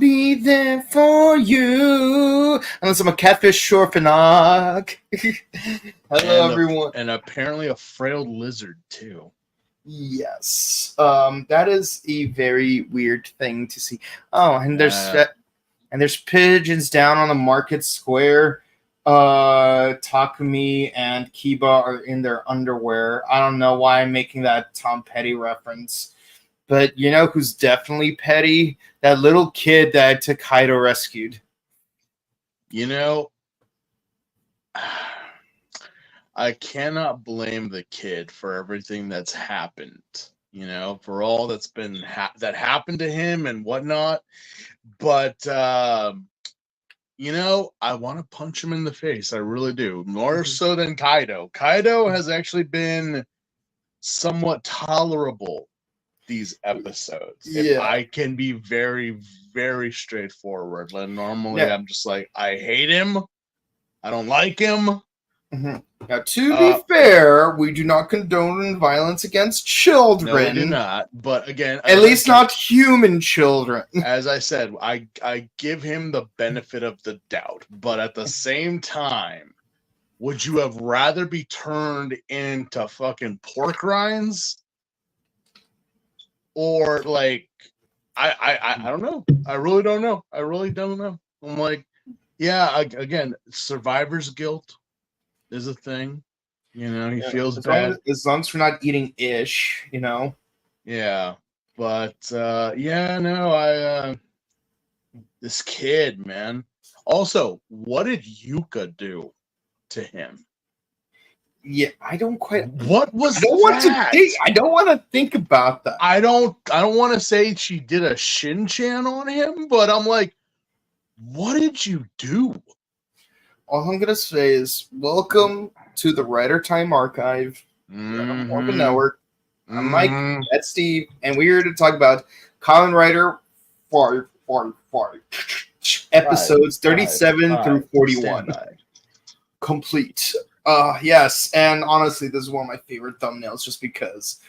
be there for you. Unless I'm a catfish shorfanog. Hello, everyone. And apparently a frail lizard, too. Yes. That is a very weird thing to see. Oh, and there's pigeons down on the market square. Takumi and Kiba are in their underwear. I don't know why I'm making that Tom Petty reference. But you know who's definitely petty? That little kid that Takedo rescued. You know, I cannot blame the kid for everything that's happened. You know, for all that's been that happened to him and whatnot. But you know, I want to punch him in the face. I really do. More so than Kaido. Kaido has actually been somewhat tolerable these episodes. Yeah. If I can be very, very straightforward. Like normally I'm just like, I hate him. I don't like him. Now, to be fair, we do not condone violence against children. No, we do not. But again, at least not human children. As I said, I give him the benefit of the doubt. But at the same time, would you have rather be turned into fucking pork rinds? Or like, I don't know. I really don't know. I really don't know. I'm like, yeah, again, survivor's guilt is a thing. You know, he feels bad. As long as we're not eating ish, you know? Yeah. But, yeah, no, this kid, man. Also, what did Yuka do to him? Yeah, I don't quite. What was that? I don't want to think about that. I don't want to say she did a Shin-chan on him, but I'm like, what did you do? All I'm gonna say is, welcome to the Writer Time Archive. Morphin Network. I'm Mike. That's Steve, and we're here to talk about Kamen Rider 5 episodes 37 through 41. Complete. Yes, and honestly, this is one of my favorite thumbnails just because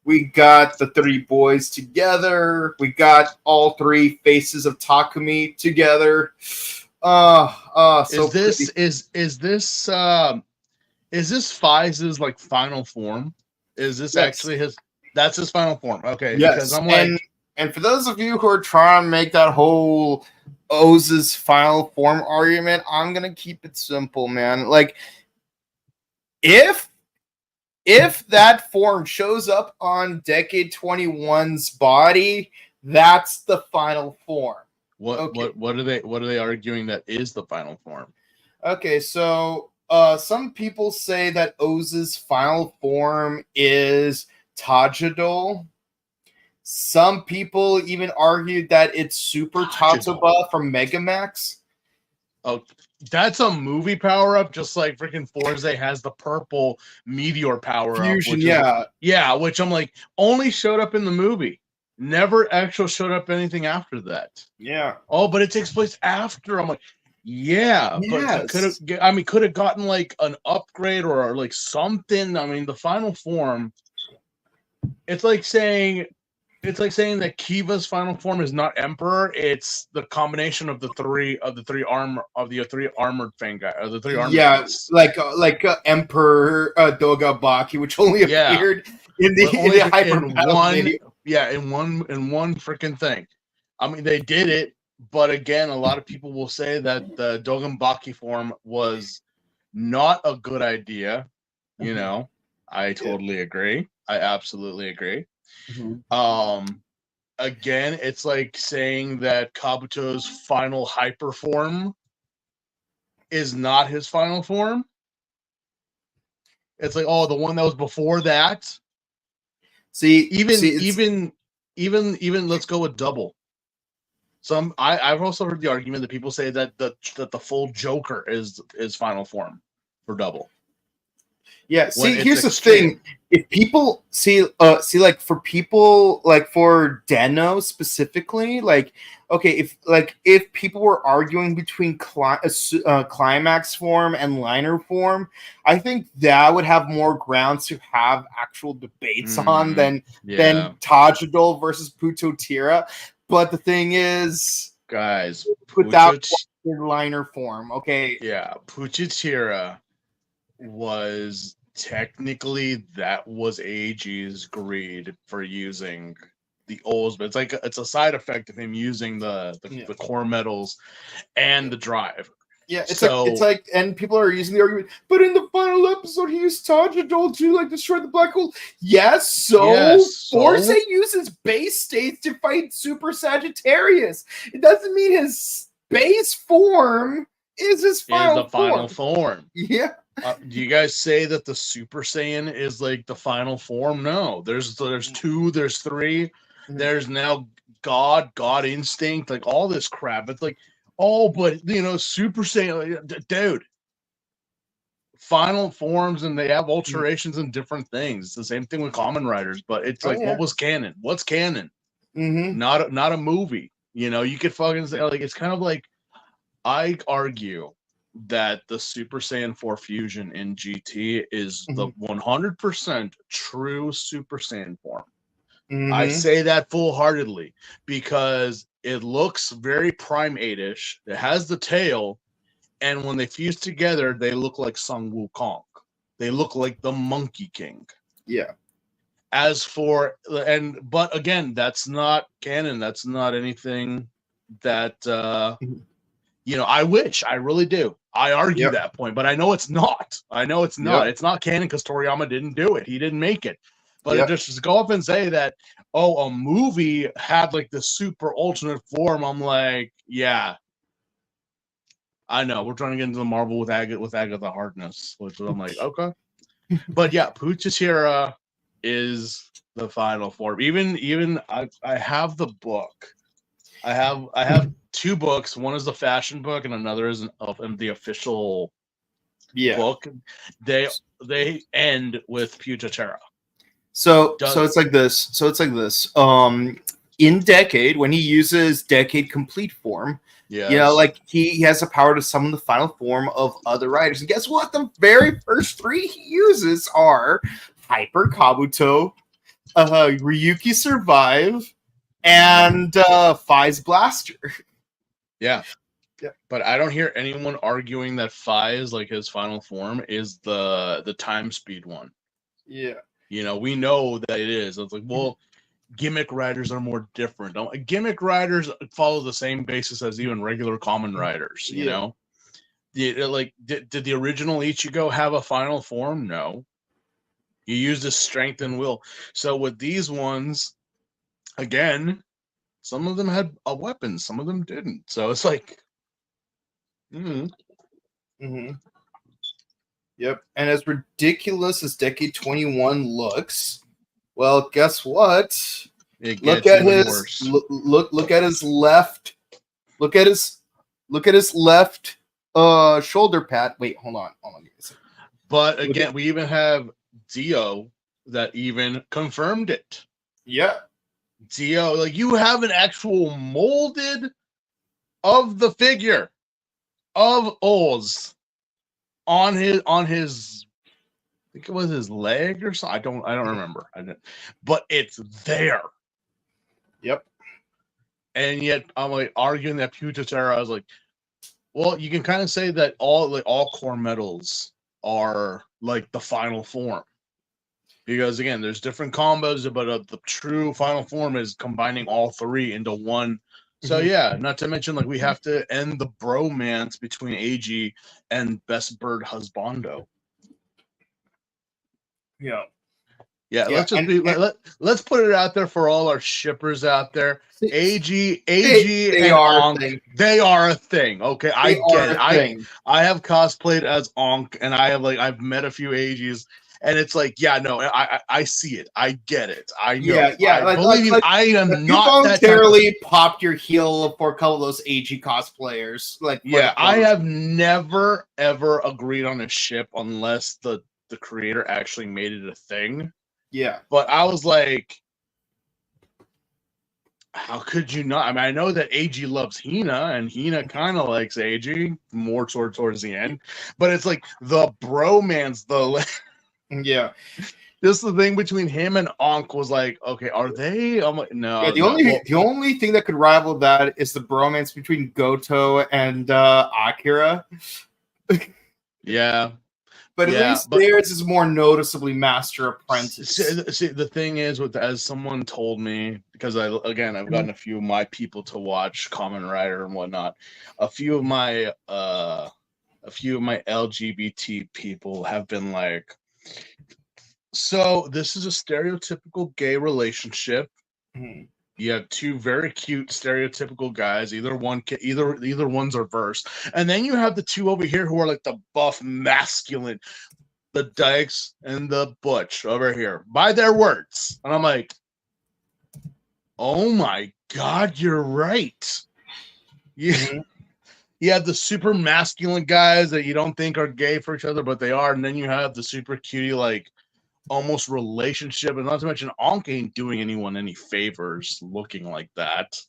we got the three boys together. We got all three faces of Takumi together. So is this Fize's like final form? Is this actually his? That's his final form. Okay. Yes. Because I'm like, and for those of you who are trying to make that whole Oz's final form argument, I'm gonna keep it simple, man. Like, if that form shows up on Decade 21's body, that's the final form. What are they arguing that is the final form? Okay, so some people say that Oz's final form is Tajidol. Some people even argued that it's Super Tatsuba from Megamax. Oh, that's a movie power-up, just like freaking Forze has the purple meteor power-up. Fusion, which I'm like, only showed up in the movie. Never actually showed up anything after that. Yeah. Oh, but it takes place after. I'm like, yeah, but could have gotten like an upgrade or like something. I mean, the final form. It's like saying that Kiva's final form is not Emperor. It's the combination of the three armored fang guy or the three armored. Yeah, like Emperor Dogabaki, which only appeared in the hyper battle video. Yeah, in one freaking thing. I mean, they did it, but again, a lot of people will say that the Dogambaki form was not a good idea. You know, I totally agree. I absolutely agree. Again, it's like saying that Kabuto's final hyper form is not his final form. It's like, oh, the one that was before that. Even let's go with double. I've also heard the argument that people say that the full Joker is final form for double. Yeah, see, here's the thing. If people like for people like for Deno specifically, like, okay, if people were arguing between climax form and liner form, I think that would have more grounds to have actual debates on than Tajidol versus Putotira. But the thing is, guys, without liner form. Okay. Yeah, Puchitira was technically that was AG's greed for using the O's, but it's a side effect of him using the core metals and the drive. Yeah, it's like, and people are using the argument, but in the final episode, he used Tajidol to like destroy the black hole. Yes, Force uses base states to fight Super Sagittarius. It doesn't mean his base form is his final form. Yeah. Do you guys say that the Super Saiyan is like the final form? No, there's 2, there's 3, there's now God Instinct, like all this crap. It's like, oh, but Super Saiyan, dude. Final forms, and they have alterations and different things. It's the same thing with Kamen Riders, but it's what was canon? What's canon? Not a movie. You could fucking say, like, it's kind of like, I argue that the Super Saiyan 4 fusion in GT is the 100% true Super Saiyan form. I say that full-heartedly because it looks very Primate-ish. It has the tail, and when they fuse together, they look like Sun Wukong. They look like the Monkey King. Yeah. But again, that's not canon. That's not anything that I really do. I argue that point, but I know it's not. It's not canon because Toriyama didn't do it. He didn't make it. But just to go up and say that, a movie had like the super alternate form, I'm like, yeah. I know we're trying to get into the Marvel with Agatha Harkness, which I'm like, okay. But yeah, Puchitira is the final form. Even I have the book. I have 2 books. One is the fashion book, and another is the official book. They end with Puchitira. So it's like this. In Decade, when he uses Decade Complete form, like he has the power to summon the final form of other riders. And guess what? The very first 3 he uses are Hyper Kabuto, Ryuki Survive, and Fai's Blaster. Yeah. But I don't hear anyone arguing that Fai's like his final form is the time speed one. Yeah. We know that it is. It's like, well, gimmick riders are more different. Gimmick riders follow the same basis as even regular Kamen Riders, you know? Did the original Ichigo have a final form? No. He used his strength and will. So with these ones, again, some of them had a weapon, some of them didn't. So it's like, Yep. And as ridiculous as Decade 21 looks, well, guess what? Look at his look at his left. Look at his left shoulder pad. Wait, hold on. But again, we even have Dio that even confirmed it. Yeah. Dio, like, you have an actual molded of the figure of Oz on his I think it was his leg or something. I don't remember. But it's there. Yep. And yet I'm like arguing that Puchitira. I was like, well, you can kind of say that all core metals are like the final form. Because again, there's different combos, but the true final form is combining all 3 into one. So yeah, not to mention, like, we have to end the bromance between AG and Best Bird Husbando. Yeah. Yeah, let's put it out there for all our shippers out there. AG and Ankh, they are a thing. Okay, I get it. I have cosplayed as Ankh, and I've met a few AGs. And it's like, I see it. I get it. I know. Yeah. Believe me, I am not you voluntarily popped your heel for a couple of those AG cosplayers. I have never ever agreed on a ship unless the creator actually made it a thing. Yeah. But I was like, how could you not? I mean, I know that AG loves Hina, and Hina kind of likes AG more towards the end. But it's like the bromance, Yeah. Just the thing between him and Ankh was like, okay, are they? I'm like, no. Yeah, the only thing that could rival that is the bromance between Goto and Akira. Yeah. But at least theirs is more noticeably master apprentice. See, the thing is, as someone told me, because I've gotten a few of my people to watch Kamen Rider and whatnot. A few of my LGBT people have been like, so this is a stereotypical gay relationship. Mm-hmm. You have two very cute stereotypical guys. Either one's reversed, and then you have the two over here who are like the buff masculine, the Dykes and the Butch over here, by their words. And I'm like, oh my god, you're right. You have the super masculine guys that you don't think are gay for each other, but they are, and then you have the super cutie, like almost relationship, and not to mention Ankh ain't doing anyone any favors looking like that.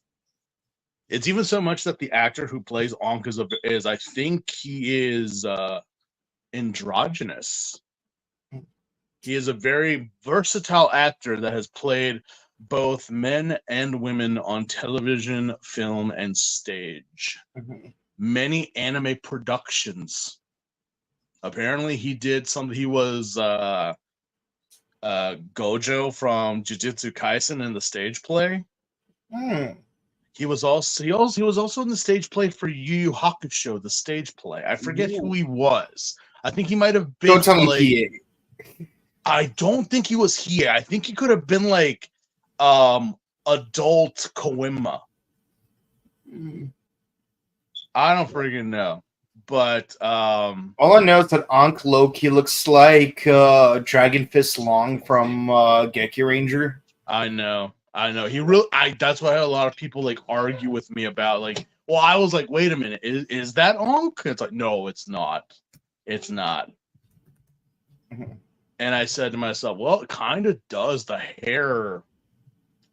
It's even so much that the actor who plays Ankh is I think he is androgynous. He is a very versatile actor that has played both men and women on television, film, and stage. Many anime productions. Apparently, he did something. He was Gojo from Jujutsu Kaisen in the stage play. He was also in the stage play for Yu Yu Hakusho, the stage play. I forget who he was. I think he might have been. Don't tell me he. I don't think he was here. I think he could have been like adult Koima. I don't freaking know. But all I know is that Ankh Loki looks like Dragon Fist Long from Geki Ranger. I know. He really. That's why a lot of people like argue with me about like. Well, I was like, wait a minute, is that Ankh? It's like, no, it's not. It's not. And I said to myself, well, it kind of does. The hair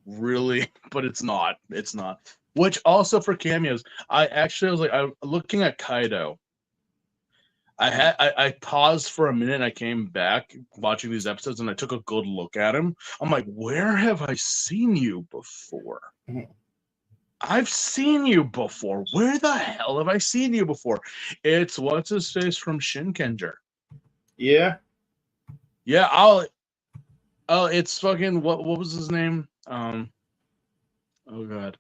really, but it's not. It's not. Which also for cameos, I was looking at Kaido. I paused for a minute and I came back watching these episodes and I took a good look at him. I'm like, where have I seen you before? I've seen you before. Where the hell have I seen you before? It's what's his face from Shinkenger. Yeah. Yeah, it's fucking what was his name? Oh god.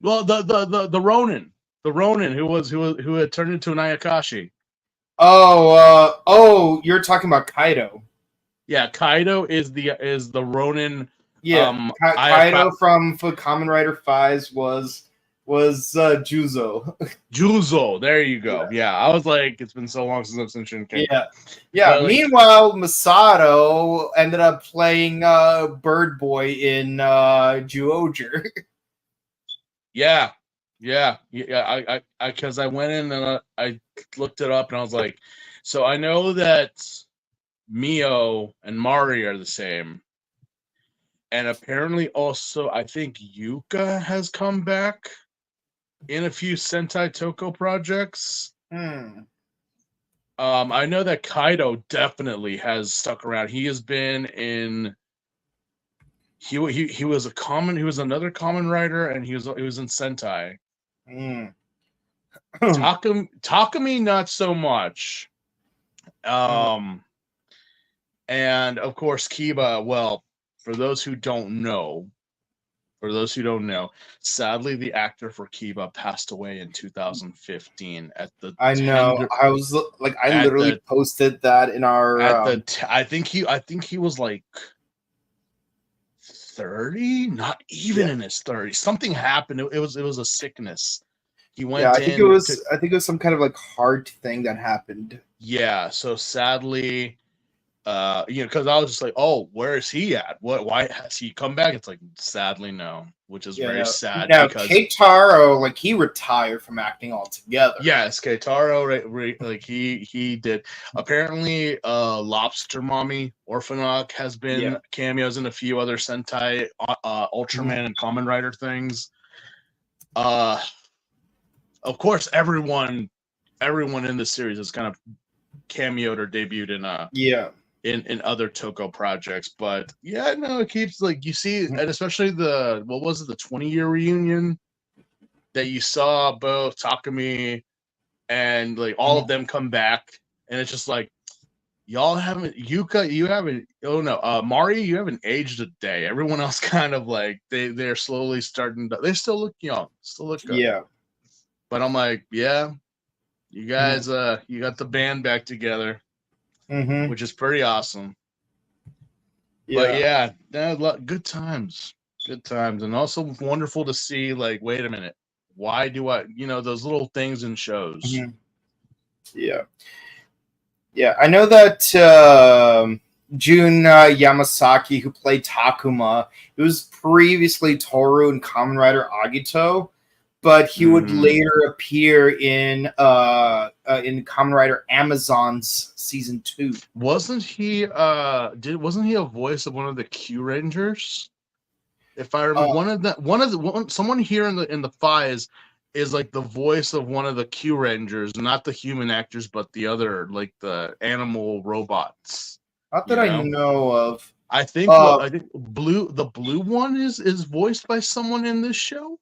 Well, the Ronin. The Ronin who had turned into an Ayakashi. Oh, you're talking about Kaido. Yeah, Kaido is the Ronin. Yeah, Kaido from Kamen Rider 5 was Juzo. Juzo, there you go. Yeah, I was like, it's been so long since I've seen Shinken. Yeah. Meanwhile, Masato ended up playing Bird Boy in Juoger. Yeah. I because I went in and I looked it up and I was like, so I know that Mio and Mari are the same. And apparently also I think Yuka has come back in a few Sentai Toko projects. I know that Kaido definitely has stuck around. He has been in he was another Kamen Rider and he was in Sentai. Takumi not so much. And of course Kiba, well, for those who don't know, sadly the actor for Kiba passed away in 2015 at the I know. I was like, I literally posted that in our I think he was like 30, not even in his 30s. Something happened. It was a sickness. He went I think it was some kind of like heart thing that happened. Yeah, so sadly, because I was just like, oh, where is he at? Why has he come back? It's like, sadly, no, which is very sad. Now, because Keitaro, like, he retired from acting altogether. Yes, Keitaro, like he did. Apparently, Lobster Mommy Orphanok has been cameos in a few other Sentai, Ultraman, and Kamen Rider things. Of course, everyone in this series has kind of cameoed or debuted in in other Toko projects. But yeah, no, it keeps like you see, and especially the 20-year reunion that you saw both Takumi and like all of them come back, and it's just like y'all haven't Mari, you haven't aged a day. Everyone else kind of like they're slowly starting to, they still look young, still look good. Yeah. But I'm like, yeah, you guys you got the band back together, which is pretty awesome. But yeah, good times. Good times. And also wonderful to see, like, wait a minute, why do I, those little things in shows. Yeah. Yeah, I know that Jun Yamasaki, who played Takuma, he was previously Toru in Kamen Rider Agito, but he would later appear in Kamen Rider Amazon's season 2. Wasn't he wasn't he a voice of one of the Q Rangers? If I remember, someone here in the files is like the voice of one of the Q Rangers, not the human actors, but the other, like the animal robots. Not that I know of. I think the blue one is voiced by someone in this show.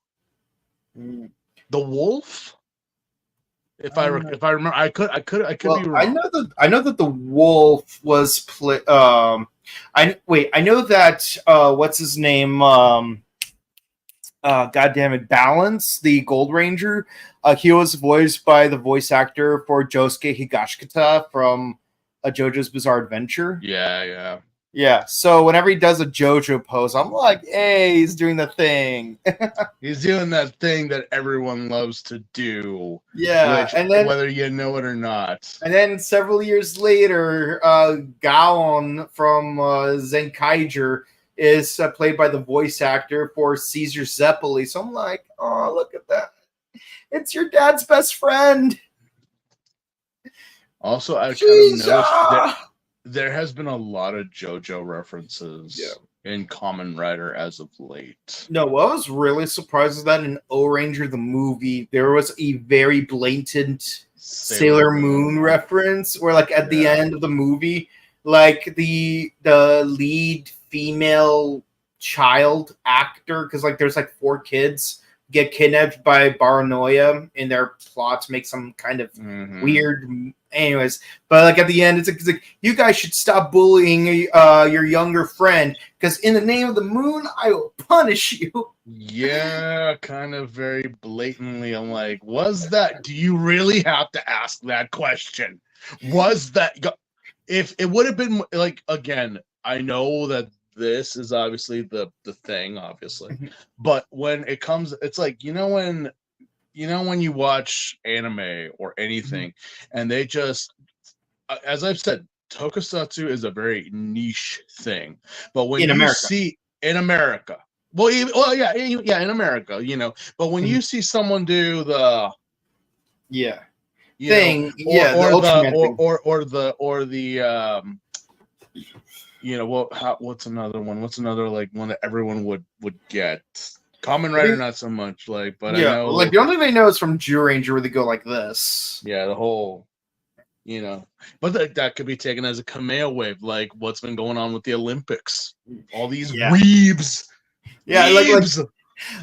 The wolf. If I remember, I could be wrong. I know that the wolf was played. I know that what's his name? God damn it, Balance, the Gold Ranger. He was voiced by the voice actor for Josuke Higashikata from JoJo's Bizarre Adventure. Yeah. So whenever he does a JoJo pose, I'm like, hey, he's doing the thing. He's doing that thing that everyone loves to do. Yeah, and then whether you know it or not. And then several years later, Gaon from Zenkaiger is played by the voice actor for Caesar Zeppeli. So I'm like, oh, look at that. It's your dad's best friend. Also, I kind of noticed that there has been a lot of JoJo references in Kamen Rider as of late. No, what I was really surprised is that in O-Ranger, the movie, there was a very blatant Sailor Moon reference where, like, at the end of the movie, like, the lead female child actor, because, like, there's, like, 4 kids, get kidnapped by Baranoia in their plot to make some kind of weird... Anyways, but like at the end, it's like you guys should stop bullying your younger friend, because in the name of the moon, I will punish you. Yeah, kind of very blatantly. I'm like, was that? Do you really have to ask that question? Was that? If it would have been like, again, I know that this is obviously the thing, obviously, but when it comes, it's like when you watch anime or anything, and they just, as I've said, tokusatsu is a very niche thing. But when in America, in America, But when you see someone do the thing, what's another one? What's another like one that everyone would get? Kamen Rider, not so much, but I know, like the only thing they know is from Zyuranger where they go like this. Yeah, the whole, but that could be taken as a Kamea wave, like what's been going on with the Olympics. All these weebs. Yeah, weebs.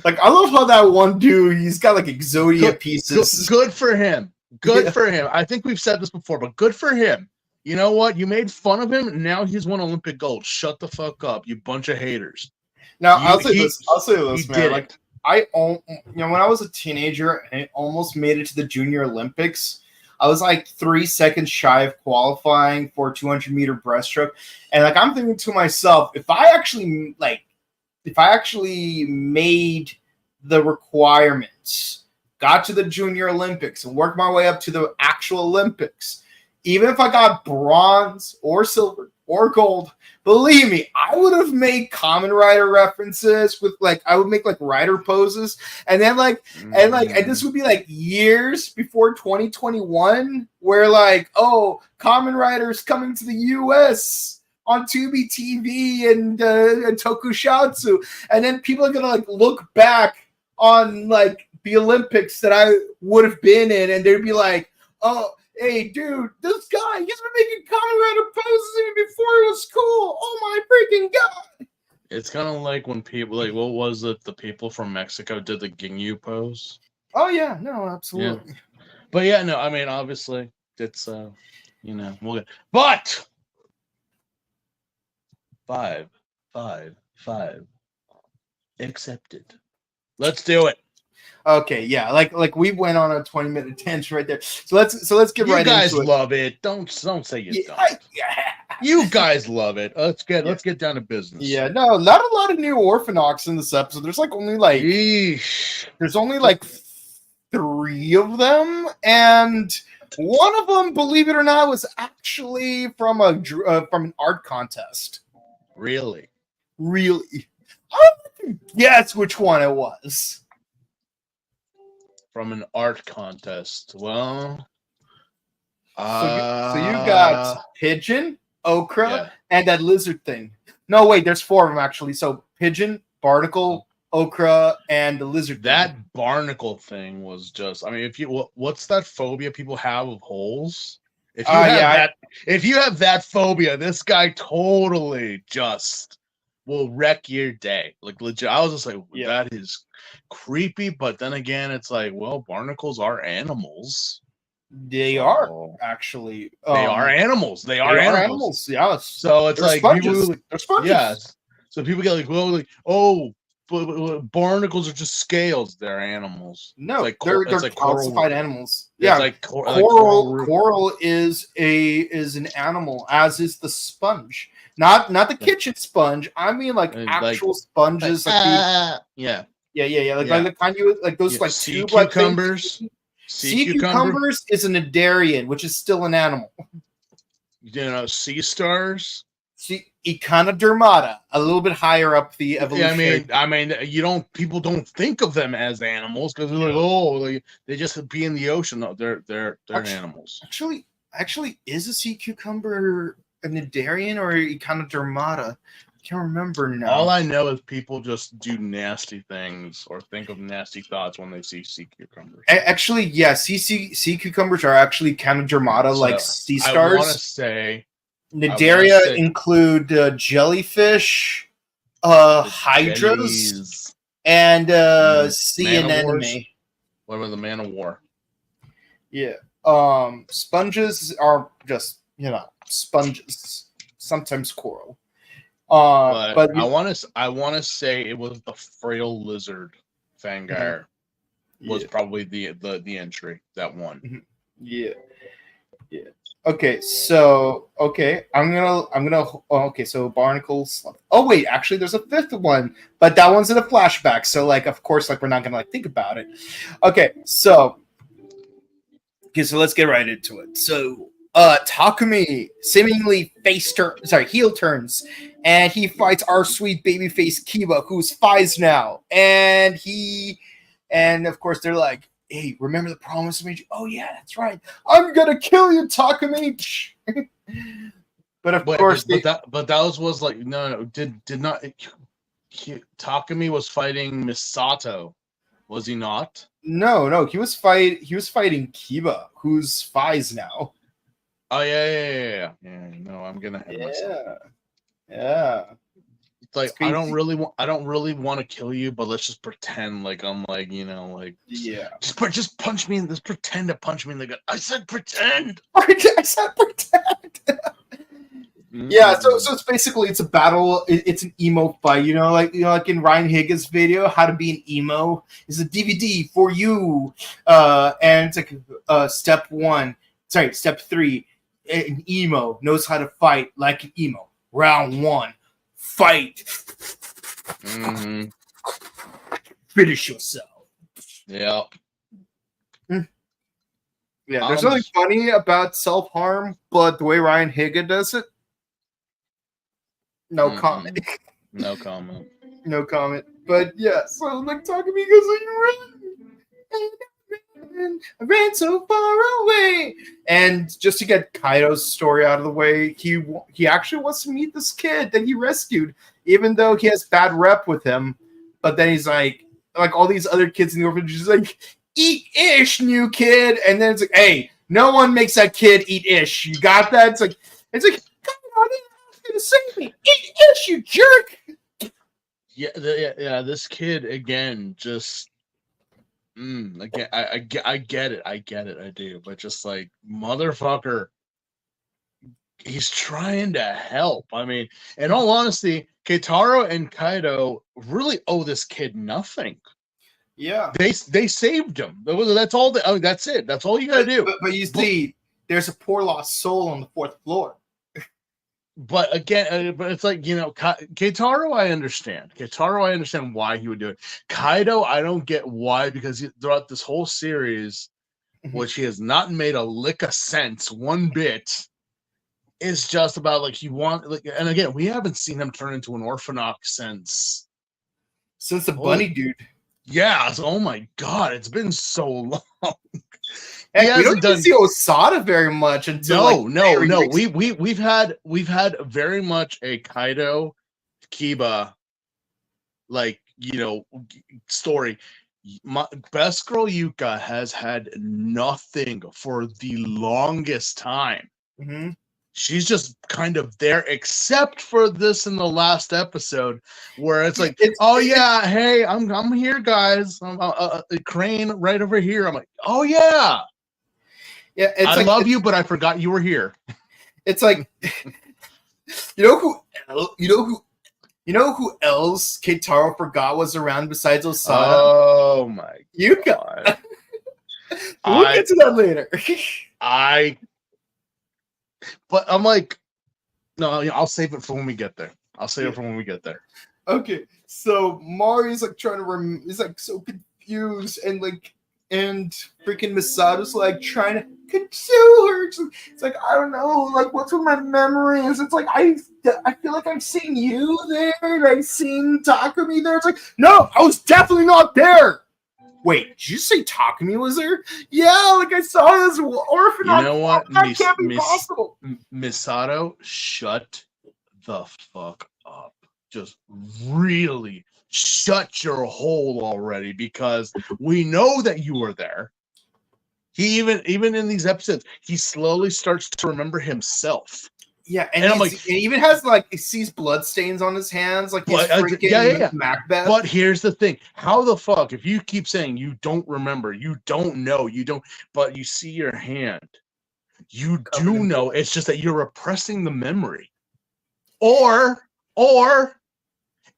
Like I love how that one dude, he's got like Exodia pieces. Good for him. Good for him. I think we've said this before, but good for him. You know what? You made fun of him. Now he's won Olympic gold. Shut the fuck up, you bunch of haters. Now I'll say this, man. Like when I was a teenager and I almost made it to the Junior Olympics, I was like 3 seconds shy of qualifying for 200-meter breaststroke, and like I'm thinking to myself, if I actually made the requirements, got to the Junior Olympics, and worked my way up to the actual Olympics, even if I got bronze or silver or gold, believe me, I would have made Kamen Rider references with I would make like rider poses, and then and this would be like years before 2021, where Kamen Rider's coming to the US on Tubi TV and Tokusatsu, and then people are gonna look back on the Olympics that I would have been in, and they'd be like, oh, hey, dude, this guy, he's been making Kamen Rider poses even before was cool. Oh my freaking god! It's kind of like when people like what was it? The people from Mexico did the Ginyu pose. Oh yeah, no, absolutely. Yeah. But yeah, no, I mean obviously it's we'll get, but 5, 5, 5 accepted. Let's do it. Okay, yeah, like we went on a 20-minute tangent right there. So let's get right into it. You guys love it. Don't say you don't. You guys love it. Let's get down to business. Yeah, no, not a lot of new Orphanox in this episode. There's like only like there's only like 3 of them, and one of them, believe it or not, was actually from an art contest. Really? I don't guess which one it was. From an art contest. Well, so you got Pigeon, Okra, and that lizard thing. No, wait, there's 4 of them actually. So Pigeon, Barnacle, Okra, and the lizard. That thing. Barnacle thing was just. I mean, if you what's that phobia people have of holes? If you have that phobia, this guy totally just will wreck your day. Like legit, I was just like, that is creepy. But then again, it's like, well, barnacles are animals. They are actually. They are animals. They are animals. Yeah. So it's like sponges. They're sponges. Yeah. So people get like, well, like, oh, but barnacles are just scales. They're animals. No, like they're like calcified animals. Yeah, it's like coral is an animal, as is the sponge. Not the kitchen sponge. I mean, like actual sponges. Like yeah. Like the kind you like those like sea cucumbers. Sea cucumbers is an Nidarian, which is still an animal. Sea stars. Echinodermata, a little bit higher up the evolution. I mean, people don't think of them as animals because they're like, they just be in the ocean. No, they're animals. Actually, is a sea cucumber a Nidarian or Echinodermata? I can't remember now. All I know is people just do nasty things or think of nasty thoughts when they see sea cucumbers. Actually, yeah, sea cucumbers are actually Echinodermata, like sea stars. I want to say. Nidaria include jellyfish, hydras, and sea anemone. What about the man of war? Yeah. Sponges are just sponges, sometimes coral. But I want to say it was the frail lizard Fangire was probably the entry that won. Yeah. Okay, so I'm gonna so barnacles. Oh wait, actually there's a 5th one, but that one's in a flashback, so like of course like we're not gonna like think about it. So let's get right into it. So Takumi seemingly heel turns, and he fights our sweet babyface Kiba, who's 5 now, and of course they're like, hey, remember the promise I made you? Oh yeah, that's right. I'm gonna kill you, Takumi. But of course, that was like no. Did not Takumi was fighting Misato, was he not? No. He was fighting Kiba, who's 5 now. Oh yeah. No, I'm gonna have myself. Yeah. It's like I don't really want to kill you, but let's just pretend like I'm like just punch me. Let's pretend to punch me in the gut. I said pretend. I said pretend. Yeah, so it's basically it's a battle. It's an emo fight. Like in Ryan Higgins' video, "How to Be an Emo" is a DVD for you. And it's like step 3. An emo knows how to fight like an emo. Round 1. Fight. Finish yourself. Yeah. Yeah, there's nothing funny about self-harm, but the way Ryan Higgins does it, no comment. No comment. No comment. But yeah, so like talking because I ran so far away. And just to get Kaido's story out of the way, he actually wants to meet this kid that he rescued, even though he has bad rep with him. But then he's like all these other kids in the orphanage, he's like, eat ish, new kid. And then it's like, hey, no one makes that kid eat ish. You got that? It's like, gonna save me. Yes, you jerk. Yeah. This kid again, just again, I get it, I do, but just like motherfucker, he's trying to help. I mean, in all honesty, Keitaro and Kaido really owe this kid nothing. Yeah, they saved him. That's all. That's it. That's all you gotta do. But you see, there's a poor lost soul on the 4th floor. But again, but it's like, Keitaro, I understand. Keitaro, I understand why he would do it. Kaido, I don't get why, because throughout this whole series, which he has not made a lick of sense one bit, is just about like he want like, and again, we haven't seen him turn into an Orphanoch since the bunny dude. Yeah, so, oh my god, it's been so long. Heck, we don't even see Osada very much until no. We've had very much a Kaido Kiba story. Best Girl Yuka has had nothing for the longest time. Mm-hmm. She's just kind of there, except for this in the last episode, where it's like, hey, I'm here, guys. I'm a Crane right over here. I'm like, oh yeah. Yeah, I love you, but I forgot you were here. It's like, you know who else Keitaro forgot was around besides Osada? Oh my Yuka. We'll get to that later. But I'm like, no, I'll save it for when we get there. Okay, so Mari's like trying to he's like so confused and freaking Misato's like trying to console her. It's like, I don't know, like what's with my memories? It's like I feel like I've seen you there and I've seen Takumi there. It's like, no, I was definitely not there. Wait, did you say Takumi was there? Yeah, like I saw this orphan. You know what? That can't be possible. Misato, shut the fuck up. Just really shut your hole already, because we know that you were there. He even in these episodes, he slowly starts to remember himself. Yeah, and I'm like, he even has he sees blood stains on his hands, like he's freaking Macbeth. But here's the thing: how the fuck, if you keep saying you don't remember, you don't know, but you see your hand, you do know. It's just that you're repressing the memory, or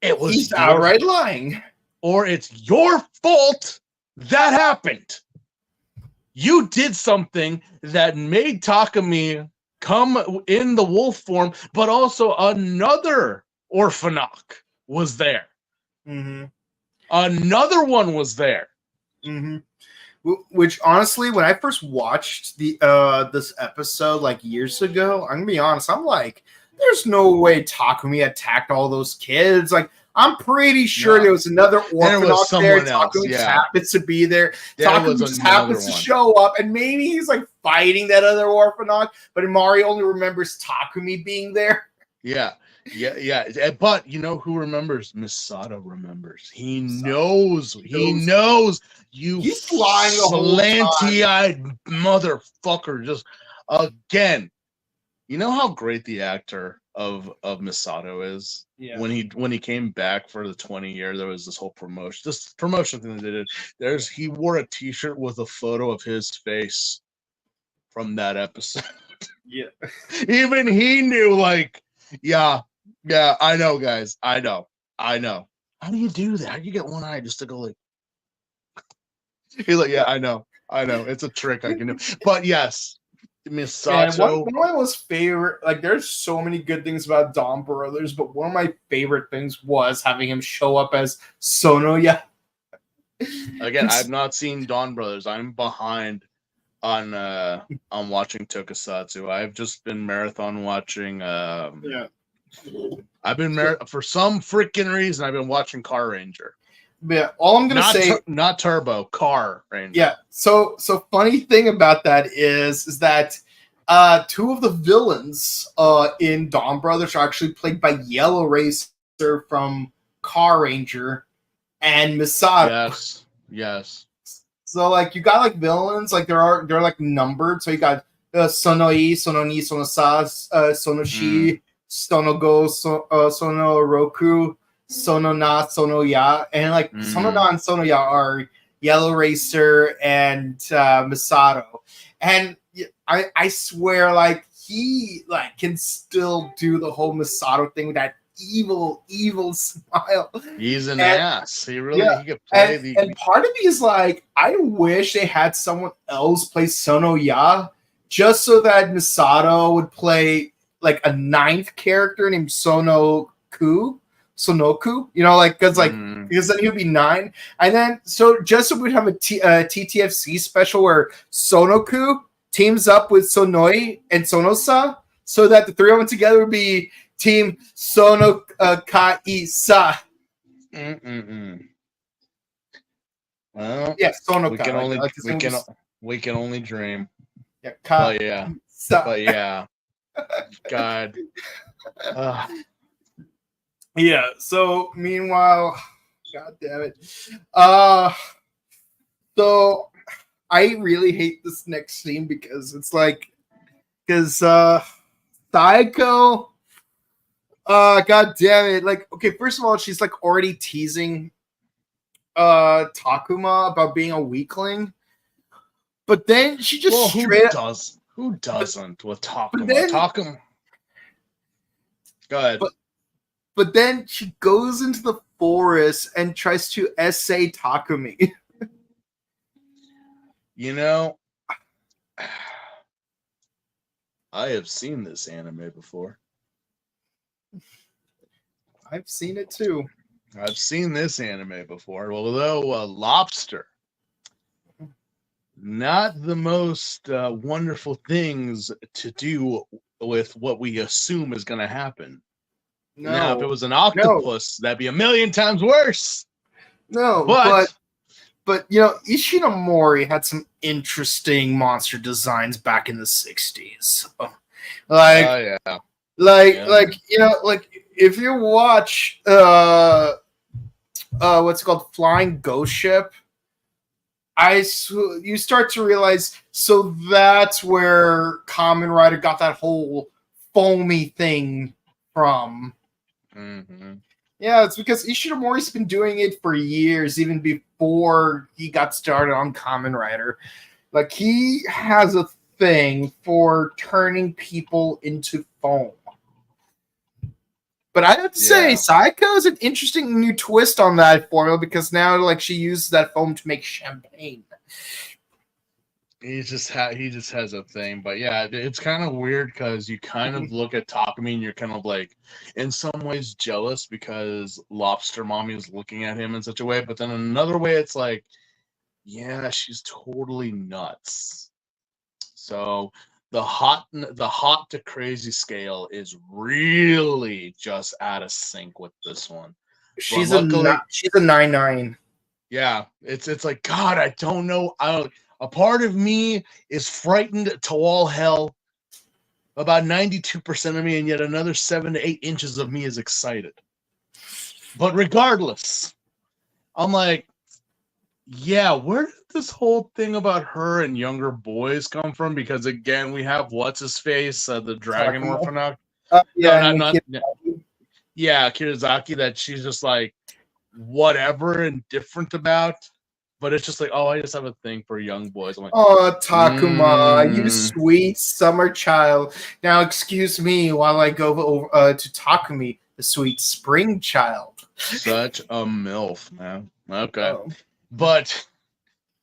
it was he's outright lying, or it's your fault that happened. You did something that made Takumi come in the wolf form, but also another Orphanoch was there. Mm-hmm. Another one was there. Mm-hmm. Which honestly, when I first watched this episode years ago, I'm gonna be honest, I'm like, there's no way Takumi attacked all those kids. Like, I'm pretty sure there was another Orphanoch there. Takumi just happens to be there. Takumi just happens to show up, and maybe he's fighting that other Orphanoch, but Mari only remembers Takumi being there. Yeah. But you know who remembers? Misato remembers. He knows. You he's flying the whole slanty-eyed motherfucker. Just again, you know how great the actor of Misato is. Yeah. When he came back for the 20 year, there was this whole promotion thing that they did. He wore a T-shirt with a photo of his face from that episode. Yeah. Even he knew, yeah, I know, guys. I know. How do you do that? How do you get one eye just to go He's like, yeah, I know. It's a trick I can do. But yes, Misato. One of my most favorite, there's so many good things about Dawn Brothers, but one of my favorite things was having him show up as Sonoya. Again, I've not seen Dawn Brothers. I'm behind on watching Tokusatsu. I've just been marathon watching. I've been for some freaking reason. I've been watching Car Ranger. Yeah, all I'm gonna say, not Turbo, Car Ranger. Yeah. So funny thing about that is that two of the villains in Dawn Brothers are actually played by Yellow Racer from Car Ranger and Misato. Yes. So you got villains, they're numbered. So you got Sonoi, Sononi, Sonosa, Sonoshi, Sonogo, Sono Roku, Sono Na, Sono Ya, and like Sono Na and Sono Ya are Yellow Racer and Masato, and I swear like he like can still do the whole Masato thing with that evil smile. He's an ass. He could play the. And part of me is like, I wish they had someone else play Sono Ya, just so that Misato would play like a ninth character named Sonoku, you know, like because then he would be 9, and then so just so we'd have a TTFC special where Sonoku teams up with Sonoi and Sonosa, so that the 3 of them together would be Team Sono Kai-sa. Well, yeah, Sono we can only dream. Yeah, but yeah, God. Yeah. So meanwhile, God damn it. So I really hate this next scene because it's like, Saiko. God damn it! Like, okay, first of all, she's like already teasing Takuma about being a weakling, but then she just who doesn't with Takuma? Takuma. Go ahead. But then she goes into the forest and tries to essay Takumi. You know, I have seen this anime before. I've seen it too. I've seen this anime before. Although Lobster, not the most wonderful things to do with what we assume is going to happen. No. Now, if it was an octopus, that'd be a million times worse. No, but you know, Ishinomori had some interesting monster designs back in the 60s. Like you know, like if you watch what's it called, Flying Ghost Ship, you start to realize, so that's where Kamen Rider got that whole foamy thing from. Yeah, it's because Ishinomori's been doing it for years, even before he got started on Kamen Rider. Like, he has a thing for turning people into foam. But I have to say, Saiko is an interesting new twist on that formula, because now, like, she uses that foam to make champagne. He just has a thing, but yeah, it's kind of weird because you kind of look at Takumi and you're kind of like, in some ways, jealous because Lobster Mommy is looking at him in such a way, but then another way, it's like, yeah, she's totally nuts. So the hot to crazy scale is really just out of sync with this one. She's a 9-9. Yeah, it's like, God, I don't know. A part of me is frightened to all hell. About 92% of me, and yet another 7 to 8 inches of me is excited. But regardless, I'm like, yeah, where did this whole thing about her and younger boys come from? Because again, we have what's his face, the Dragon Orphanage. Kirizaki, that she's just like whatever and different about. But it's just like, oh, I just have a thing for young boys. I'm like, oh, Takuma, you sweet summer child. Now, excuse me while I go over to Takumi, the sweet spring child. Such a MILF, man. Okay. But,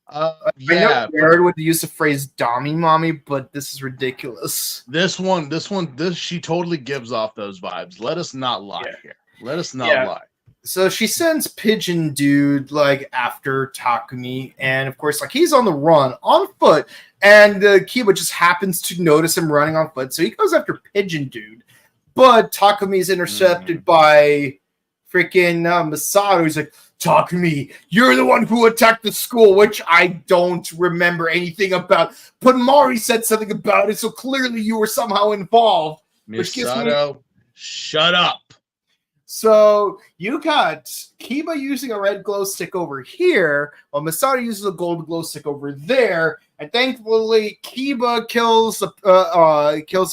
I know Jared would use the phrase "Dommy Mommy," but this is ridiculous. This she totally gives off those vibes. Let us not lie here. Let us not lie. So she sends Pigeon Dude like after Takumi, and of course, like, he's on the run on foot, and Kiba just happens to notice him running on foot, so he goes after Pigeon Dude, but Takumi's intercepted by freaking Masato. He's like, Takumi, you're the one who attacked the school, which I don't remember anything about, but Mari said something about it, so clearly you were somehow involved. Masato, shut up. So you got Kiba using a red glow stick over here, while Masato uses a gold glow stick over there. And thankfully, Kiba kills a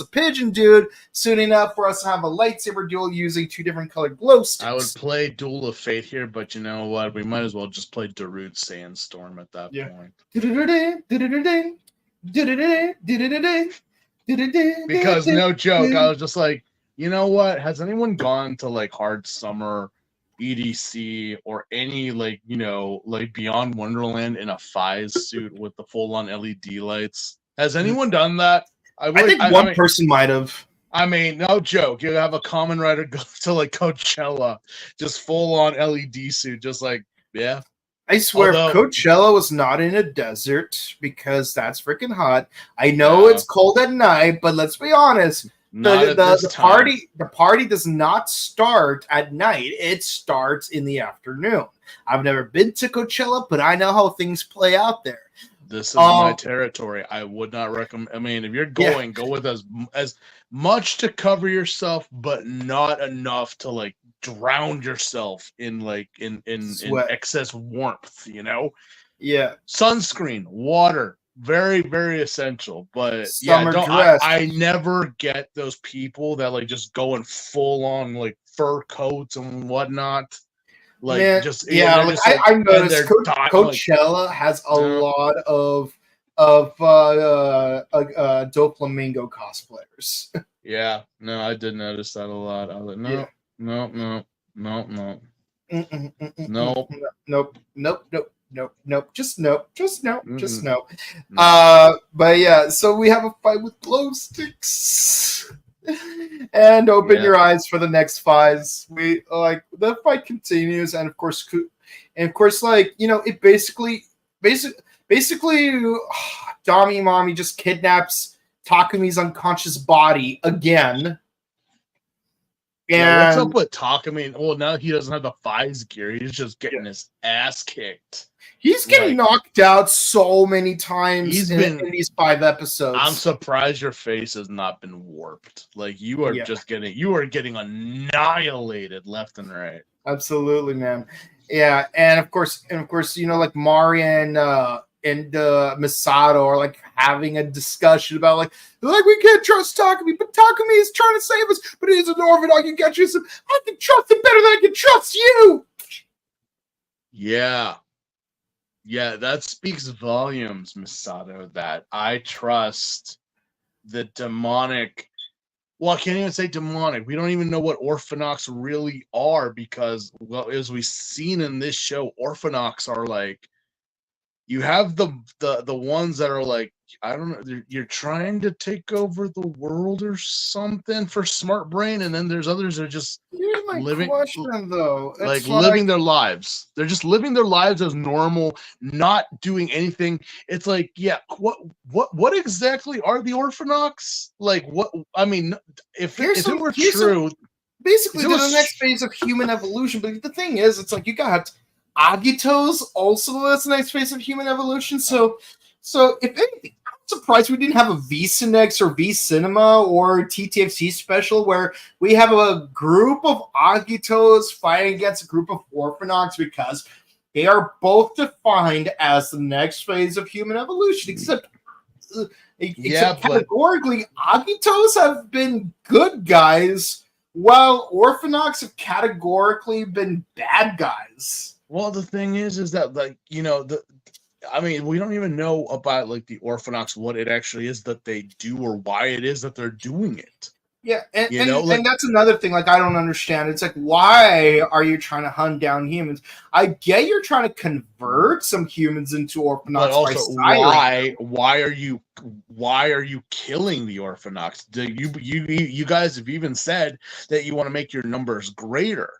pigeon dude soon enough for us to have a lightsaber duel using 2 different colored glow sticks. I would play Duel of Fate here, but you know what? We might as well just play Darude Sandstorm at that point. Because no joke, I was just like, you know what? Has anyone gone to like Hard Summer, EDC, or any like, you know, like Beyond Wonderland in a Fies suit with the full-on LED lights? Has anyone done that? I think one person might have. I mean, no joke. You have a Kamen Rider go to like Coachella, just full-on LED suit, just like, yeah. I swear, if Coachella was not in a desert, because that's freaking hot. I know it's cold at night, but let's be honest. The party does not start at night. It starts in the afternoon. I've never been to Coachella, but I know how things play out there. This is my territory. I would not recommend. I mean, if you're going, go with as much to cover yourself, but not enough to like drown yourself in like in excess warmth. You know? Yeah. Sunscreen, water. Very, very essential. But I never get those people that like just go in full on like fur coats and whatnot. Like I noticed Coachella has a lot of Doflamingo cosplayers. Yeah, no, I did notice that a lot. I was like, Nope. Just no. But yeah, so we have a fight with glow sticks. And open your eyes for the next fights. We like the fight continues, and of course, like, you know, it basically, Dami Mommy just kidnaps Takumi's unconscious body again. And what's up with Takumi? Well, now he doesn't have the Fies gear. He's just getting his ass kicked. He's getting knocked out so many times in these 5 episodes. I'm surprised your face has not been warped. Like you are getting annihilated left and right. Absolutely, man. Yeah, and of course, you know, like Mari and Misato are like having a discussion about like we can't trust Takumi, but Takumi is trying to save us, but he's an orphan. I can get you some. I can trust him better than I can trust you. Yeah, that speaks volumes, Misato, that I trust the demonic. Well, I can't even say demonic. We don't even know what Orphanox really are because, well, as we've seen in this show, Orphanox are like, you have the ones that are like, I don't know, you're trying to take over the world or something for Smart Brain, and then there's others that are just living their lives. They're just living their lives as normal, not doing anything. It's like, yeah, what exactly are the Orphanox? Like, what? I mean, if it were true, basically they're the next phase of human evolution. But the thing is, it's like you got Agito's also that's the next phase of human evolution. So if anything, I'm surprised we didn't have a V-Cinex or V-Cinema or TTFC special where we have a group of Agitos fighting against a group of Orphanox, because they are both defined as the next phase of human evolution. Except categorically, Agitos have been good guys, while Orphanox have categorically been bad guys. Well, the thing is that, like, you know, I mean, we don't even know about like the Orphanox, what it actually is that they do or why it is that they're doing it. Yeah, and that's another thing. Like, I don't understand. It's like, why are you trying to hunt down humans? I get you're trying to convert some humans into Orphanox, but also why are you killing the Orphanox? You guys have even said that you want to make your numbers greater.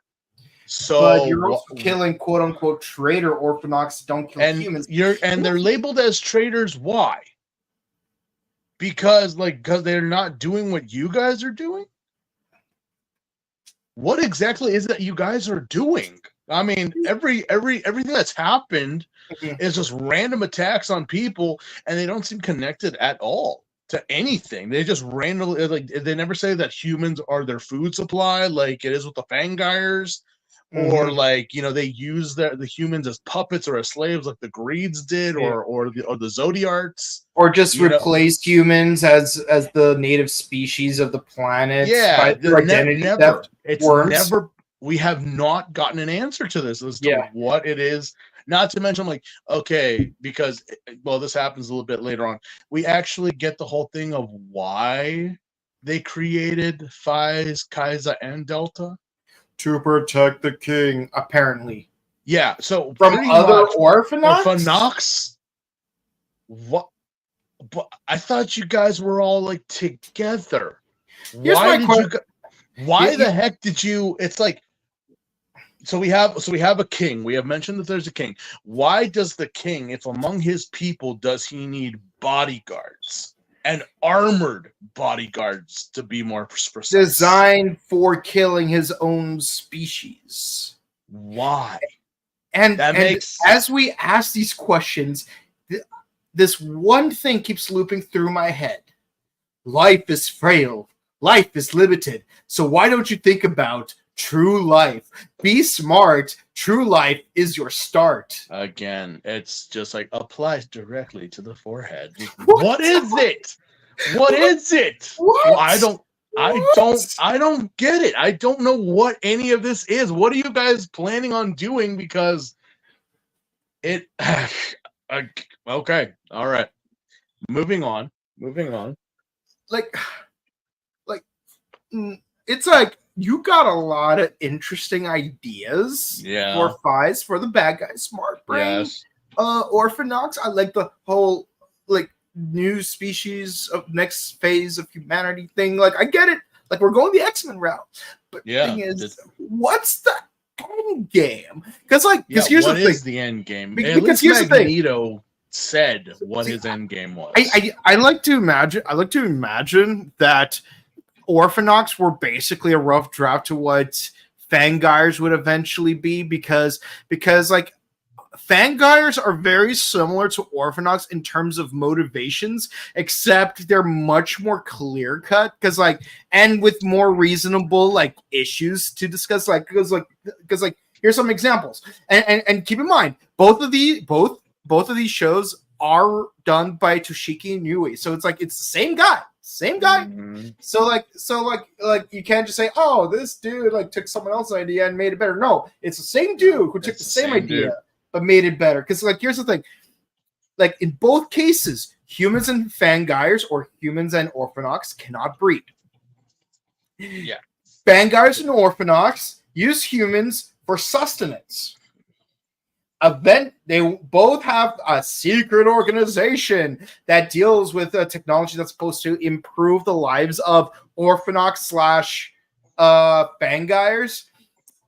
So, but you're also killing quote unquote traitor Orphanox. Don't kill humans. They're labeled as traitors. Why? Because they're not doing what you guys are doing. What exactly is that you guys are doing? I mean, everything that's happened is just random attacks on people, and they don't seem connected at all. to anything. They just randomly, like, they never say that humans are their food supply, like it is with the Fangires, or like, you know, they use the humans as puppets or as slaves, like the Greeds did, or the Zodiarts, or just you know. replace humans as the native species of the planet Yeah, by through identity theft. It's Worms. never. We have not gotten an answer to this as to what it is. Not to mention, like, okay, because, well, this happens a little bit later on. We actually get the whole thing of why they created Phis, Kaiser, and Delta. To protect the king, apparently. Yeah, so From pretty other much Orphanox? What? But I thought you guys were all like together. Here's Why my did question. Why the heck did you? It's like, so we have a king. We have mentioned that there's a king. Why does the king, if among his people, does he need bodyguards and armored bodyguards, to be more precise? Designed for killing his own species. Why? And as we ask these questions, this one thing keeps looping through my head. Life is frail. Life is limited. So why don't you think about true life? Be smart. True life is your start. Again, it's just like applies directly to the forehead. What is it? What is it? What? Well, I don't get it. I don't know what any of this is. What are you guys planning on doing? Because it okay. All right. Moving on. Like it's like you got a lot of interesting ideas for Phis, for the bad guy smart brain. Yes. Orphanox, I like the whole like new species of next phase of humanity thing. Like I get it. Like we're going the X-Men route. But the thing is, what's the end game? Because here's what the is thing. the end game? Because at least here's Magneto said what his end game was. I like to imagine that Orphanox were basically a rough draft to what Fangires would eventually be, because like Fangires are very similar to Orphanox in terms of motivations, except they're much more clear cut, because and with more reasonable like issues to discuss, because here's some examples, and keep in mind both of these shows are done by Toshiki Inui, so it's the same guy. Mm-hmm. So you can't just say, oh, this dude took someone else's idea and made it better. No, it's the same dude who took the same idea but made it better. Because here's the thing, in both cases, humans and Fangires or humans and Orphanox cannot breed. Yeah, Fangires and Orphanox use humans for sustenance. They both have a secret organization that deals with technology that's supposed to improve the lives of Orphanox / Fangires.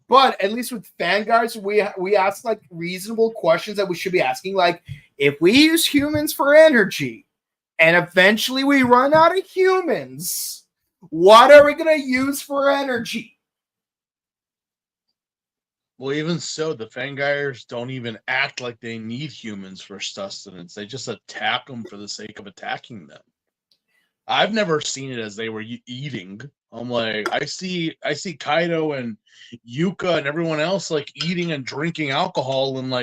But at least with Fangires, we ask reasonable questions that we should be asking, like, if we use humans for energy and eventually we run out of humans, what are we going to use for energy? Well, even so, the Fangires don't even act like they need humans for sustenance. They just attack them for the sake of attacking them. I've never seen it as they were eating. I'm like, I see Kaido and Yuka and everyone else eating and drinking alcohol, and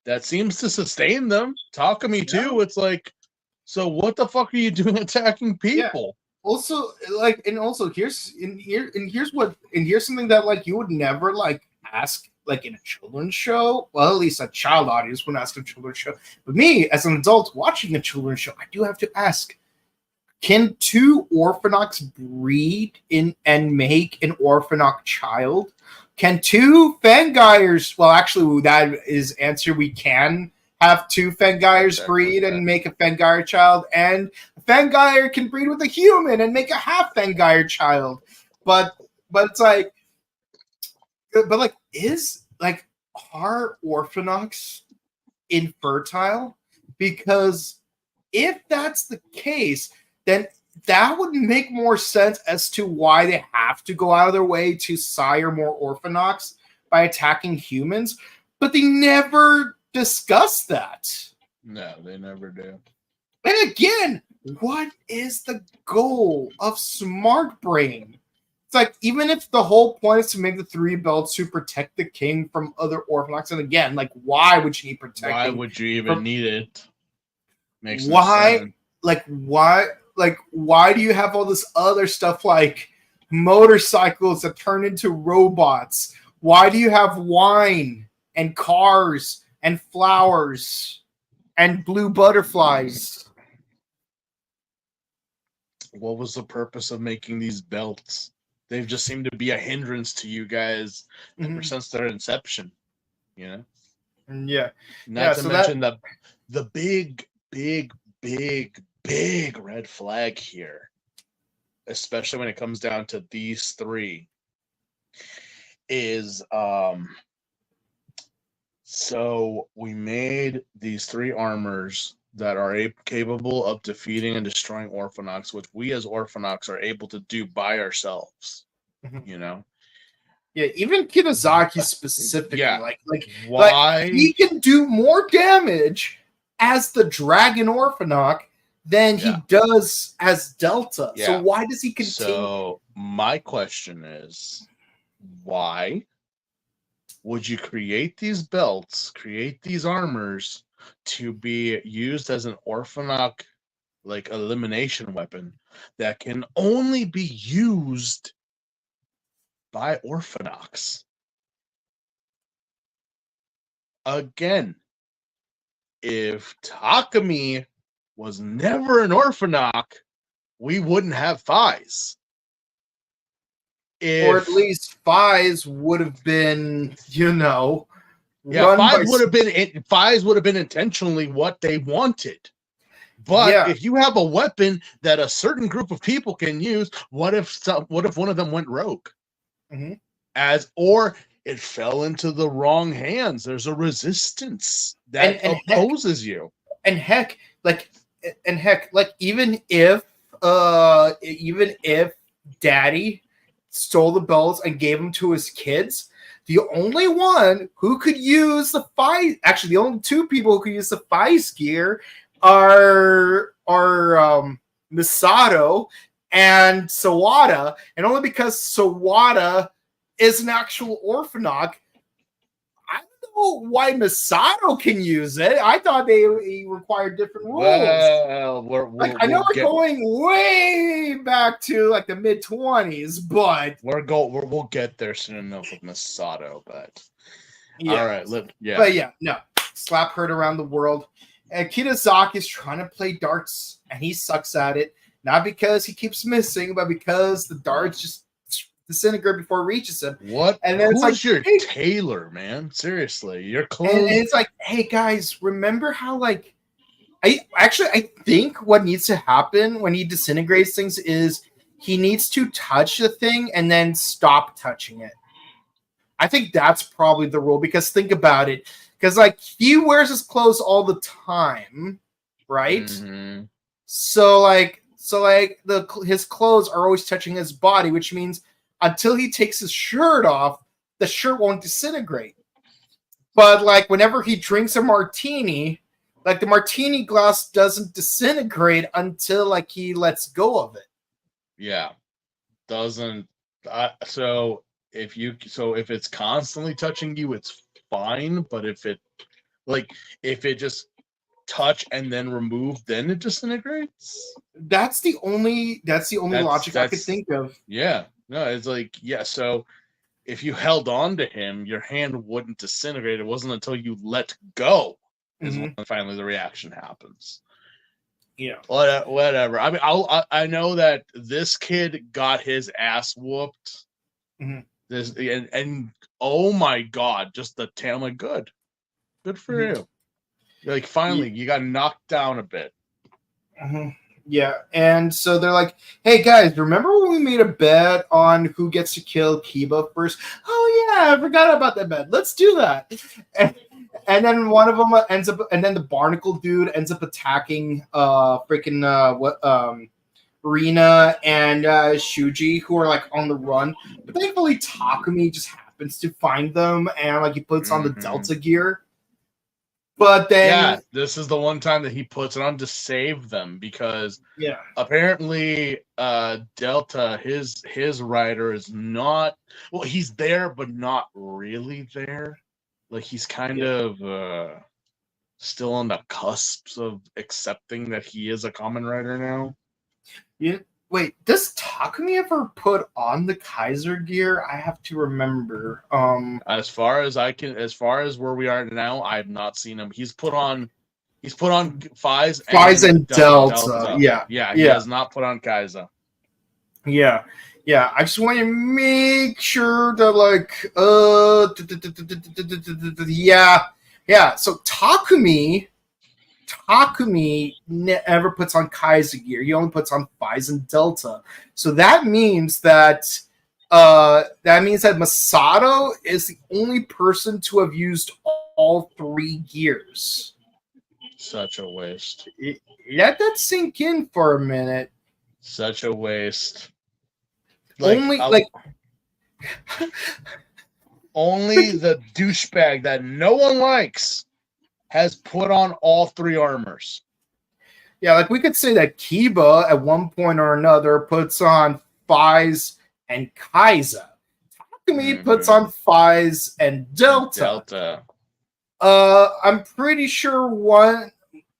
that seems to sustain them. Takumi too. It's so what the fuck are you doing attacking people? Yeah. Also, here's something that you would never ask in a children's show. Well, at least a child audience wouldn't ask a children's show. But me, as an adult watching a children's show, I do have to ask: can two Orphanox breed and make an Orphanox child? Can two Fangires? Well, actually, that is answer. We can have two Fangires breed and make a Fangire child, and a Fangire can breed with a human and make a half Fangire child. But it's are Orphanox infertile? Because if that's the case, then that would make more sense as to why they have to go out of their way to sire more Orphanox by attacking humans. But they never discuss that. No, they never do. And again, what is the goal of Smart Brain? It's like, even if the whole point is to make the 3 belts to protect the king from other Orphanax, and again, like, why would you need protecting? Why would you even need it? Makes no Why? sense. Why do you have all this other stuff like motorcycles that turn into robots? Why do you have wine and cars and flowers and blue butterflies? What was the purpose of making these belts? They've just seemed to be a hindrance to you guys ever since their inception. You know? Yeah. Not to mention the big red flag here, especially when it comes down to these 3, is so we made these 3 armors that are capable of defeating and destroying Orphanox, which we as Orphanox are able to do by ourselves. You know? Yeah, even Kitazaki specifically, like why he can do more damage as the Dragon Orphanox than he does as Delta. Yeah. So why does he continue? So my question is, why would you create these belts, create these armors to be used as an Orphanox like elimination weapon that can only be used by Orphanox? Again, if Takumi was never an Orphanox, we wouldn't have Fies. Or at least Fies would have been, Fies would have been intentionally what they wanted. But if you have a weapon that a certain group of people can use, what if one of them went rogue? Or it fell into the wrong hands. There's a resistance that opposes you. And heck, even if Daddy stole the belts and gave them to his kids, the only one who could use the Fies, actually the only 2 people who could use the Fies gear are Misato and Sawada, and only because Sawada is an actual Orphanox. I don't know why Misato can use it. I thought they required different rules. Well, I know we're going way back to like the mid-20s, but we'll get there soon enough with Misato. But all right, no, slap heard around the world. And Kitazaki is trying to play darts, and he sucks at it. Not because he keeps missing, but because the darts just disintegrate before it reaches him. What? And then who's your tailor, man? Seriously, your clothes. And it's like, hey guys, remember how I think what needs to happen when he disintegrates things is he needs to touch the thing and then stop touching it. I think that's probably the rule, because think about it. Because he wears his clothes all the time, right? So his clothes are always touching his body, which means until he takes his shirt off, the shirt won't disintegrate. But whenever he drinks a martini, the martini glass doesn't disintegrate until he lets go of it. Yeah, doesn't. So if it's constantly touching you, it's fine. But if it just touch and then remove, then it disintegrates. That's the only logic I could think of. Yeah, no, it's so if you held on to him, your hand wouldn't disintegrate. It wasn't until you let go is when finally the reaction happens. Yeah, whatever. I mean, I know that this kid got his ass whooped. This and oh my god, just the tail. Good for you. Finally, you got knocked down a bit. Yeah, and so they're like, hey guys, remember when we made a bet on who gets to kill Kiba first? Oh yeah, I forgot about that bet. Let's do that. And then one of them ends up, and then the barnacle dude ends up attacking Rina and Shuji, who are on the run. But thankfully Takumi just happens to find them, and he puts on the Delta gear. But then, this is the one time that he puts it on to save them because yeah, apparently Delta, his rider is not, well, he's there but not really there. Like he's kind of still on the cusps of accepting that he is a Kamen Rider now. yeah. Wait, does Takumi ever put on the Kaiser gear? I have to remember. As far as where we are now, I've not seen him. He's put on Fies And Delta. Yeah. Yeah, he Yeah. has not put on Kaiza. Yeah. Yeah. I just want to make sure that, like, yeah. Yeah. So Takumi never puts on Kaiser gear. He only puts on Fies and Delta. So that means that Masato is the only person to have used all three gears. Such a waste. Let that sink in for a minute. Such a waste. Only the douchebag that no one likes has put on all three armors. Yeah, like we could say that Kiba at one point or another puts on Fies and Kaiza. Takumi puts on Fies and Delta. I'm pretty sure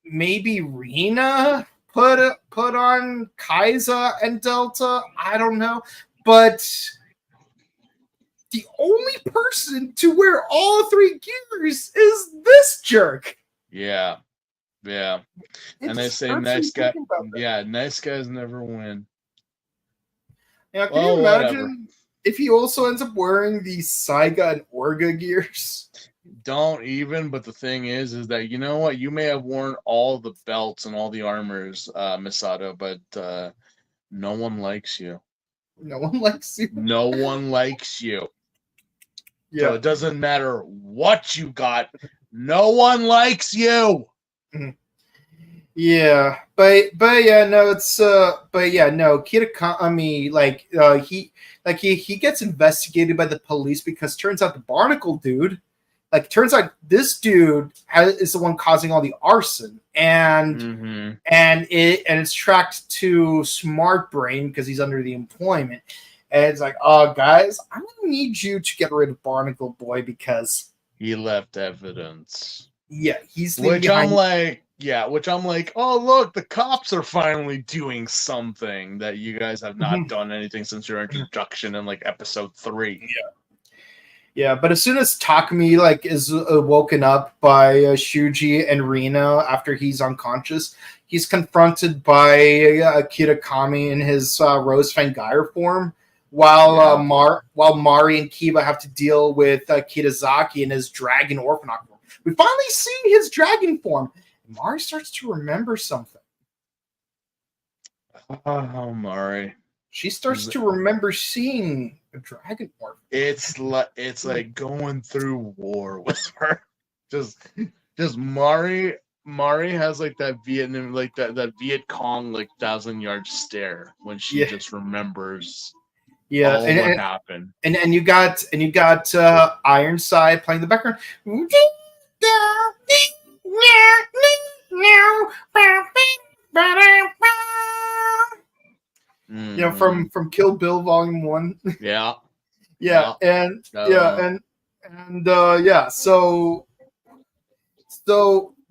maybe Rina put on Kaiza and Delta. I don't know, but the only person to wear all three gears is this jerk. Yeah. And they say nice guy. Yeah, nice guys never win. Yeah, can you imagine if he also ends up wearing the Saiga and Orga gears? Don't even, but the thing is that, you know what? You may have worn all the belts and all the armors, Misato, but no one likes you. No one likes you. No one likes you. Yeah. So it doesn't matter what you got. No one likes you. Yeah, but yeah, no, it's but yeah, no, Kitakami, he gets investigated by the police because turns out the Barnacle dude, turns out this dude is the one causing all the arson, and it's tracked to Smart Brain because he's under the employment, and it's like, oh guys, I'm gonna need you to get rid of Barnacle Boy because he left evidence. Yeah, he's which I'm like, oh look, the cops are finally doing something that you guys have not done anything since your introduction in like episode 3. Yeah, but as soon as Takumi is woken up by Shuji and Rina after he's unconscious, he's confronted by Kitakami in his Rose Fangire form, while Mari and Kiba have to deal with Kitazaki in his Dragon Orphanok form. We finally see his dragon form. And Mari starts to remember something. Oh, Mari. She starts to remember seeing a dragon form. It's like going through war with her. Just Mari has like that Vietnam, like that Viet Cong 1,000-yard stare when she just remembers all what happened. And you got Ironside playing the background. From Kill Bill Volume 1. So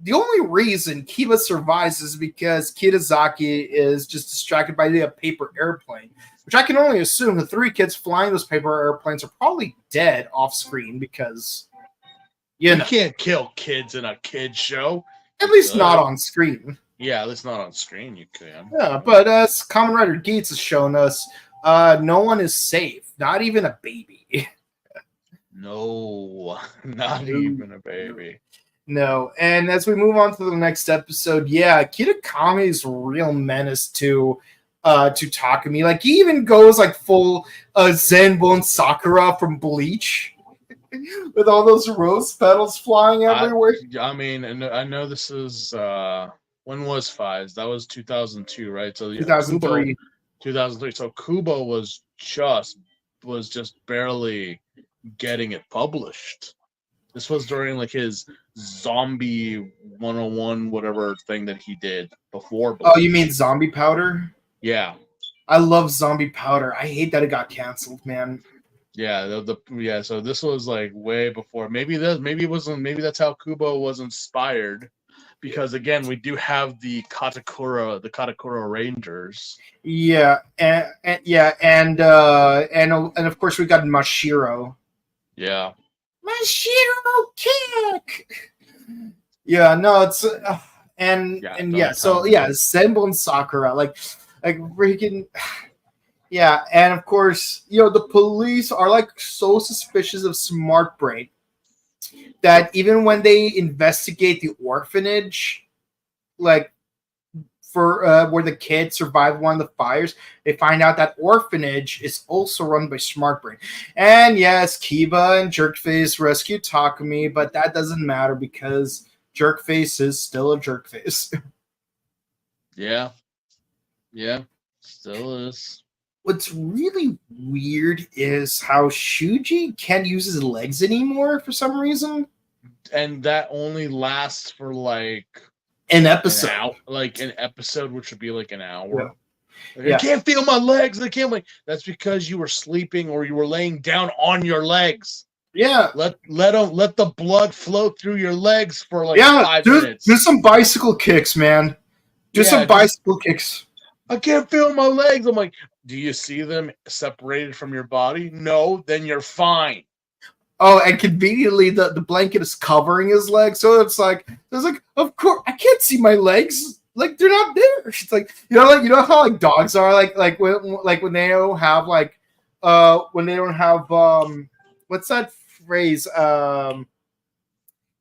the only reason Kiba survives is because Kitazaki is just distracted by the paper airplane, which I can only assume the 3 kids flying those paper airplanes are probably dead off screen because you can't kill kids in a kid show. At least not on screen. Yeah, at least not on screen you can. Yeah, but as Kamen Rider Gates has shown us, no one is safe. Not even a baby. No, not even a baby. No, and as we move on to the next episode, Kitakami's real menace to Takumi. He even goes full Zenbone Sakura from Bleach. With all those rose petals flying everywhere. I mean, and I know this is when was Fives? That was 2002, right? So 2003. 2003. So Kubo was just barely getting it published. This was during like his zombie 101 whatever thing that he did before. Oh, you mean Zombie Powder? Yeah. I love Zombie Powder. I hate that it got canceled, man. Yeah, yeah. So this was like way before. Maybe it wasn't. Maybe that's how Kubo was inspired, because again, we do have the Katakura Rangers. Yeah, and of course we got Mashiro. Yeah. Mashiro kick. Yeah, no, it's Senbon Sakura, like freaking. Yeah, and of course, the police are like so suspicious of Smart Brain that even when they investigate the orphanage, like for where the kids survived one of the fires, they find out that orphanage is also run by Smart Brain. And yes, Kiba and Jerkface rescue Takumi, but that doesn't matter because Jerkface is still a Jerkface. Yeah, still is. What's really weird is how Shuji can't use his legs anymore for some reason. And that only lasts for like an episode. An episode, which would be like an hour. Yeah. Like, I can't feel my legs. I can't like. That's because you were sleeping or you were laying down on your legs. Yeah. Let the blood flow through your legs for like 5 minutes. Do some bicycle kicks, man. Do some bicycle kicks. I can't feel my legs. I'm like, do you see them separated from your body? No, then you're fine. Oh, and conveniently, the blanket is covering his legs, so it's like, of course, I can't see my legs. Like they're not there. It's like you know how like dogs are like when they don't have what's that phrase? God,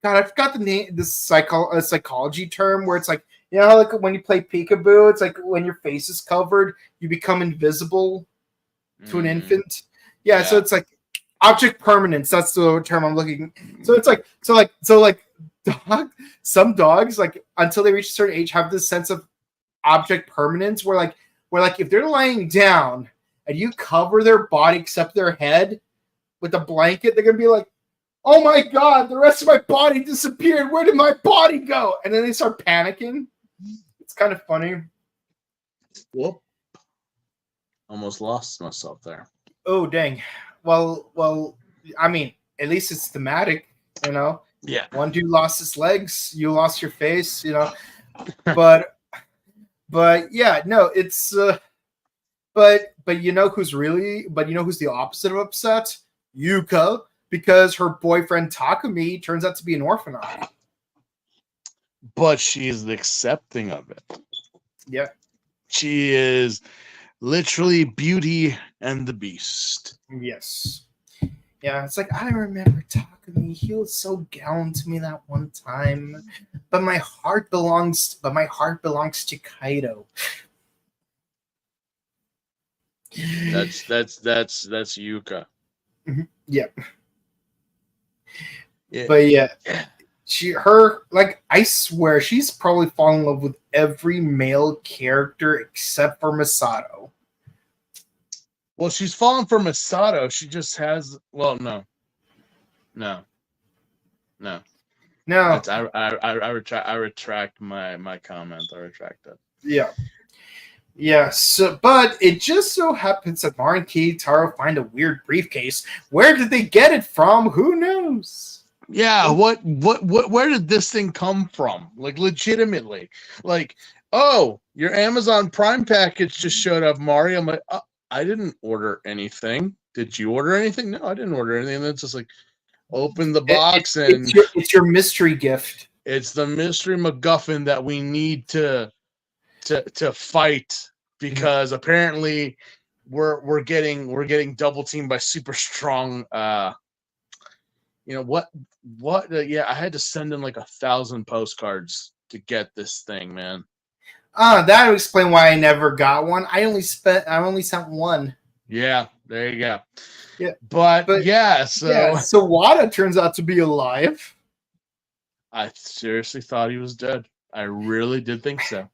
I forgot the name. This psychology term where it's like like when you play peekaboo, it's like when your face is covered, you become invisible to an infant. Yeah, so it's like object permanence. That's the term I'm looking. So it's like some dogs like until they reach a certain age have this sense of object permanence where if they're lying down and you cover their body except their head with a blanket, they're gonna be like, oh my god, the rest of my body disappeared. Where did my body go? And then they start panicking. It's kind of funny. Whoop. Almost lost myself there. Oh dang. Well, I mean, at least it's thematic, Yeah. One dude lost his legs, you lost your face, But yeah, no, it's but who's the opposite of upset? Yuka, because her boyfriend Takumi turns out to be an orphanage. But she is accepting of it. Yeah. She is literally Beauty and the Beast. Yes. Yeah, it's like I remember Takumi. He was so gallant to me that one time. But my heart belongs to Kaido. That's Yuka. Mm-hmm. Yeah. But yeah. I swear she's probably fallen in love with every male character except for Masato. Well, she's fallen for Masato. She just has. Well, no. I retract my comment. I retract it. Yeah. Yeah. So, but it just so happens that Mar and Kitaro find a weird briefcase. Where did they get it from? Who knows? Yeah, where did this thing come from? Like legitimately. Like, oh, your Amazon Prime package just showed up, Mari. I'm like, I didn't order anything. Did you order anything? No, I didn't order anything. And it's just like open the box it's your mystery gift. It's the mystery MacGuffin that we need to fight because apparently we're getting double teamed by super strong yeah, I had to send in like 1,000 postcards to get this thing, man. That would explain why I never got one. I only sent one. Yeah, there you go. Yeah, but yeah, so Wada turns out to be alive. I seriously thought he was dead. I really did think so.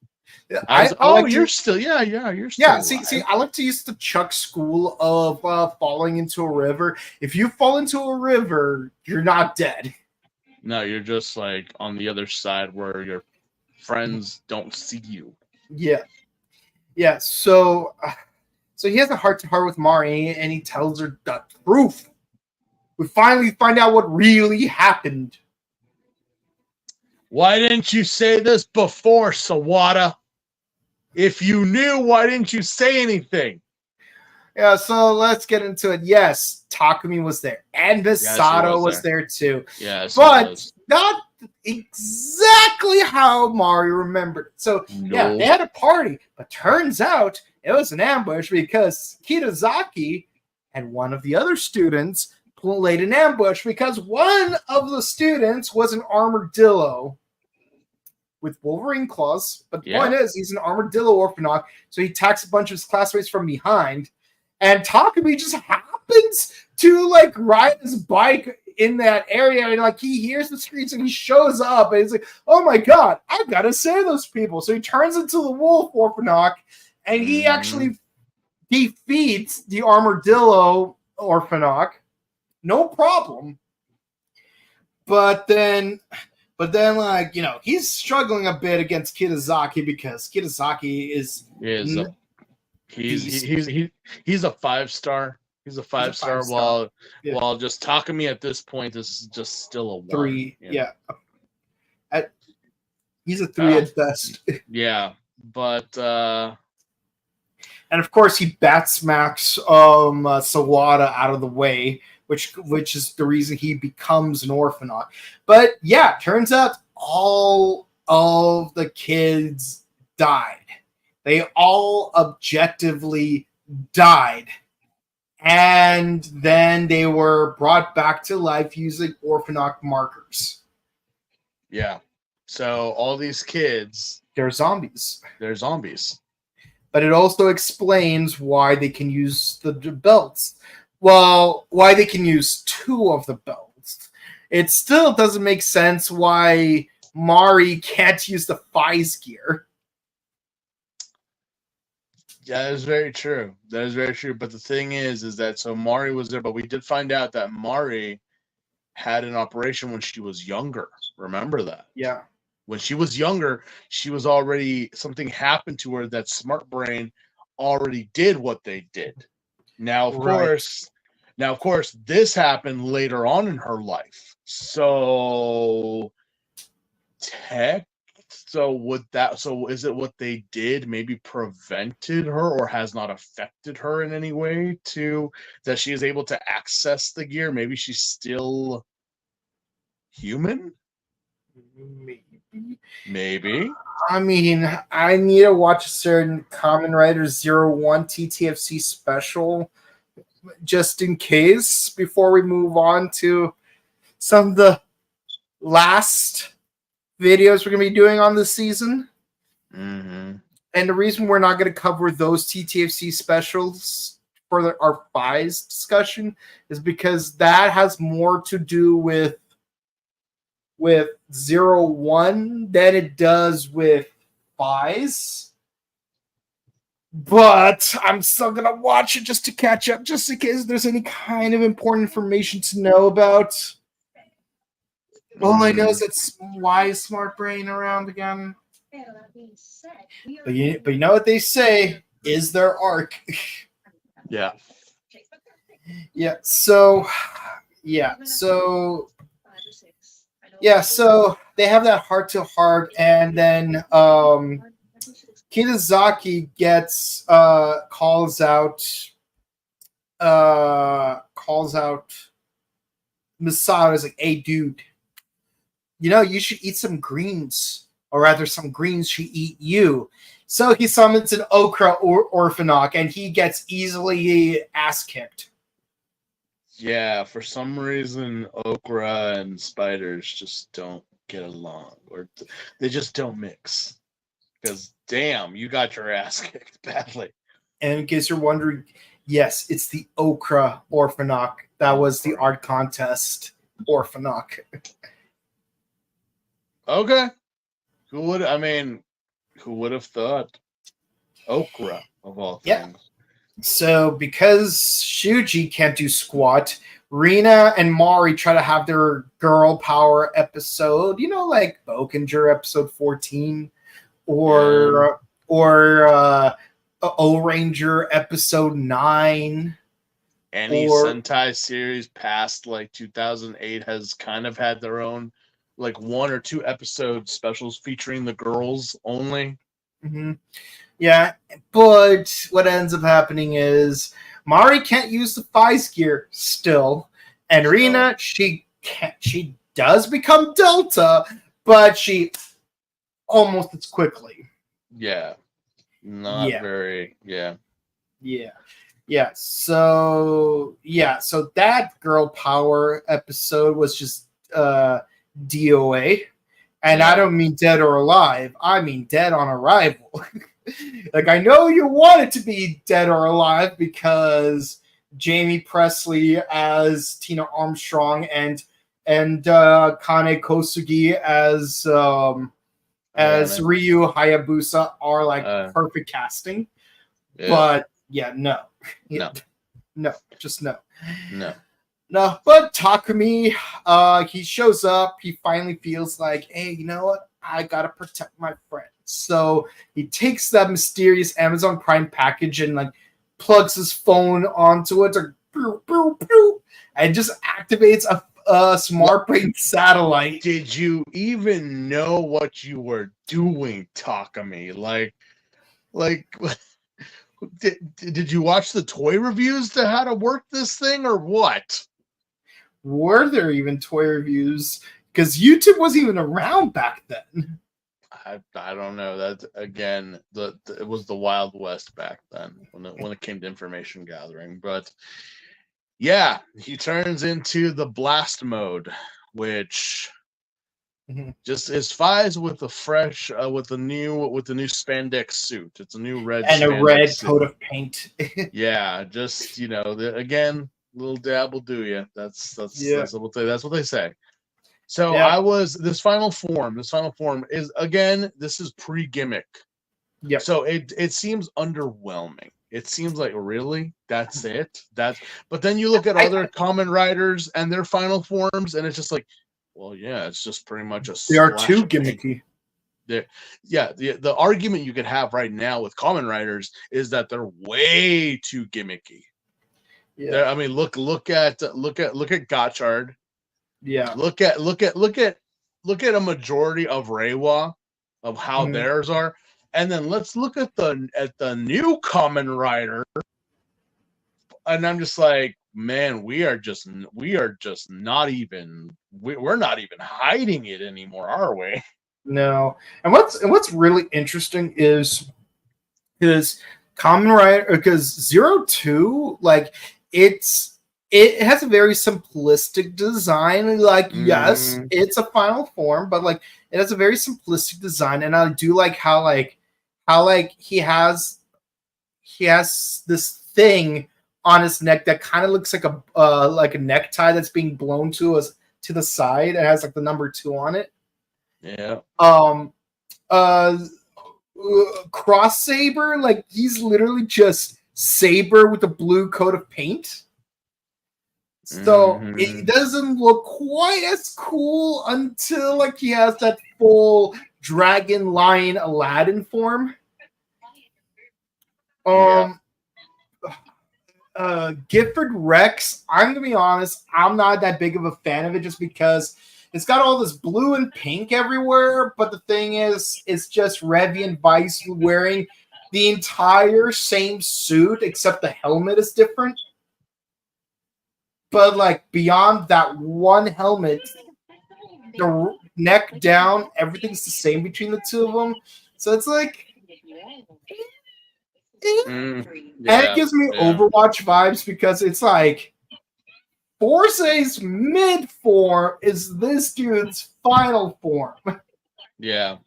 You're still alive. See, I like to use the Chuck school of falling into a river. If you fall into a river, you're not dead. No, you're just like on the other side where your friends don't see you. Yeah, yeah. So he has a heart to heart with Mari, and he tells her the truth. We finally find out what really happened. Why didn't you say this before, Sawada? If you knew, why didn't you say anything? Yeah, so let's get into it. Yes, Takumi was there, and Yeah, she Misato was was there. there too, Yeah, she but was. not exactly how Mari remembered it. So yeah, No. they had a party, but turns out it was an ambush because Kitazaki and one of the other students laid an ambush because one of the students was an armadillo with Wolverine claws. But the point is, he's an armadillo orphanoch, so he attacks a bunch of his classmates from behind. And Takumi just happens to like ride his bike in that area, and like he hears the screams and he shows up, and he's like, "Oh my god, I've got to save those people!" So he turns into the wolf orphanoch, and he actually defeats the armadillo orphanoch, no problem. But then, like, you know, he's struggling a bit against Kitazaki because Kitazaki is he's a 5-star. He's a 5-star. While just Takumi at this point is just still a 1. 3. Yeah, he's a 3 at best. Yeah, but and of course he bat smacks Sawada out of the way, which is the reason he becomes an orphanoch. But yeah, turns out all of the kids died. They all objectively died. And then they were brought back to life using orphanoch markers. Yeah. So all these kids, they're zombies. But it also explains why they can use the belts. Well, why they can use 2 of the belts. It still doesn't make sense why Mari can't use the Fies gear. Yeah, that is very true. But the thing is that so Mari was there, but we did find out that Mari had an operation when she was younger. Remember that? Yeah. When she was younger, she was already, something happened to her that Smart Brain already did what they did. Now, of course, this happened later on in her life. So is it what they did maybe prevented her or has not affected her in any way to that she is able to access the gear? Maybe she's still human? Maybe. I mean, I need to watch a certain Kamen Rider 01 TTFC special just in case before we move on to some of the last videos we're going to be doing on this season. Mm-hmm. And the reason we're not going to cover those TTFC specials for our Fies discussion is because that has more to do with 01 than it does with Fies. But I'm still going to watch it just to catch up, just in case there's any kind of important information to know about. All I know is that's why is Smart Brain around again. But you know what they say is their arc. Yeah. So they have that heart to heart, and then Kitazaki gets calls out Misato is like, "Hey dude, you know, you should eat some greens, or rather some greens should eat you." So he summons an okra orphanoch, and he gets easily ass kicked. Yeah, for some reason, okra and spiders just don't get along, or they just don't mix. Because damn, you got your ass kicked badly. And in case you're wondering, yes, it's the okra orphanoch. That was the art contest orphanoch. Okay. Who would have thought? Okra, of all things. So because Shuji can't do squat, Rina and Mari try to have their girl power episode, like Bokenger episode 14 or O Ranger episode 9. Any Sentai series past like 2008 has kind of had their own like 1 or 2 episode specials featuring the girls only. Mm-hmm. Yeah, but what ends up happening is Mari can't use the Fize gear still, and Rina she does become Delta, but she almost as quickly. Yeah, not very. Yeah. So that girl power episode was just DOA, and I don't mean dead or alive. I mean dead on arrival. Like, I know you want it to be dead or alive because Jamie Presley as Tina Armstrong and Kane Kosugi as Ryu Hayabusa are like perfect casting. Yeah. But no. Just no. But Takumi, he shows up. He finally feels like, hey, you know what? I gotta protect my friends. So he takes that mysterious Amazon Prime package and like plugs his phone onto it, and just activates a smart brain satellite. Did you even know what you were doing, Takumi? Like did you watch the toy reviews to how to work this thing or what? Were there even toy reviews? Because YouTube wasn't even around back then. I don't know. That again, it was the Wild West back then when it came to information gathering. But yeah, he turns into the blast mode, which just is Fize with the fresh with the new spandex suit. It's a new red and a red coat of paint. Yeah, just again, little dab will do you. That's what they say. So this final form is again, this is pre-gimmick. Yeah. So it seems underwhelming. It seems like, really? That's it? But then you look at other Kamen Riders and their final forms, and it's just like, well, yeah, it's just pretty much a They are too gimmicky. The argument you could have right now with Kamen Riders is that they're way too gimmicky. Yeah. I mean, look at Gotchard. Yeah. Look at a majority of Reiwa of how theirs are, and then let's look at the new Kamen Rider, and I'm just like, man, we're not even hiding it anymore, are we? No. And what's really interesting is Kamen Rider, because 02, like it has a very simplistic design. Like, yes, it's a final form, but like it has a very simplistic design, and I do like how he has this thing on his neck that kind of looks like a necktie that's being blown to the side. It has like the number 2 on it. Yeah. Cross Saber, like he's literally just Saber with a blue coat of paint. So it doesn't look quite as cool until like he has that full dragon lion Aladdin form. Gifford Rex, I'm gonna be honest, I'm not that big of a fan of it just because it's got all this blue and pink everywhere, but the thing is, it's just Revy and Vice wearing the entire same suit except the helmet is different. But like beyond that one helmet, the neck down, everything's the same between the two of them. So it's like, and it gives me Overwatch vibes because it's like Force's mid form is this dude's final form. Yeah.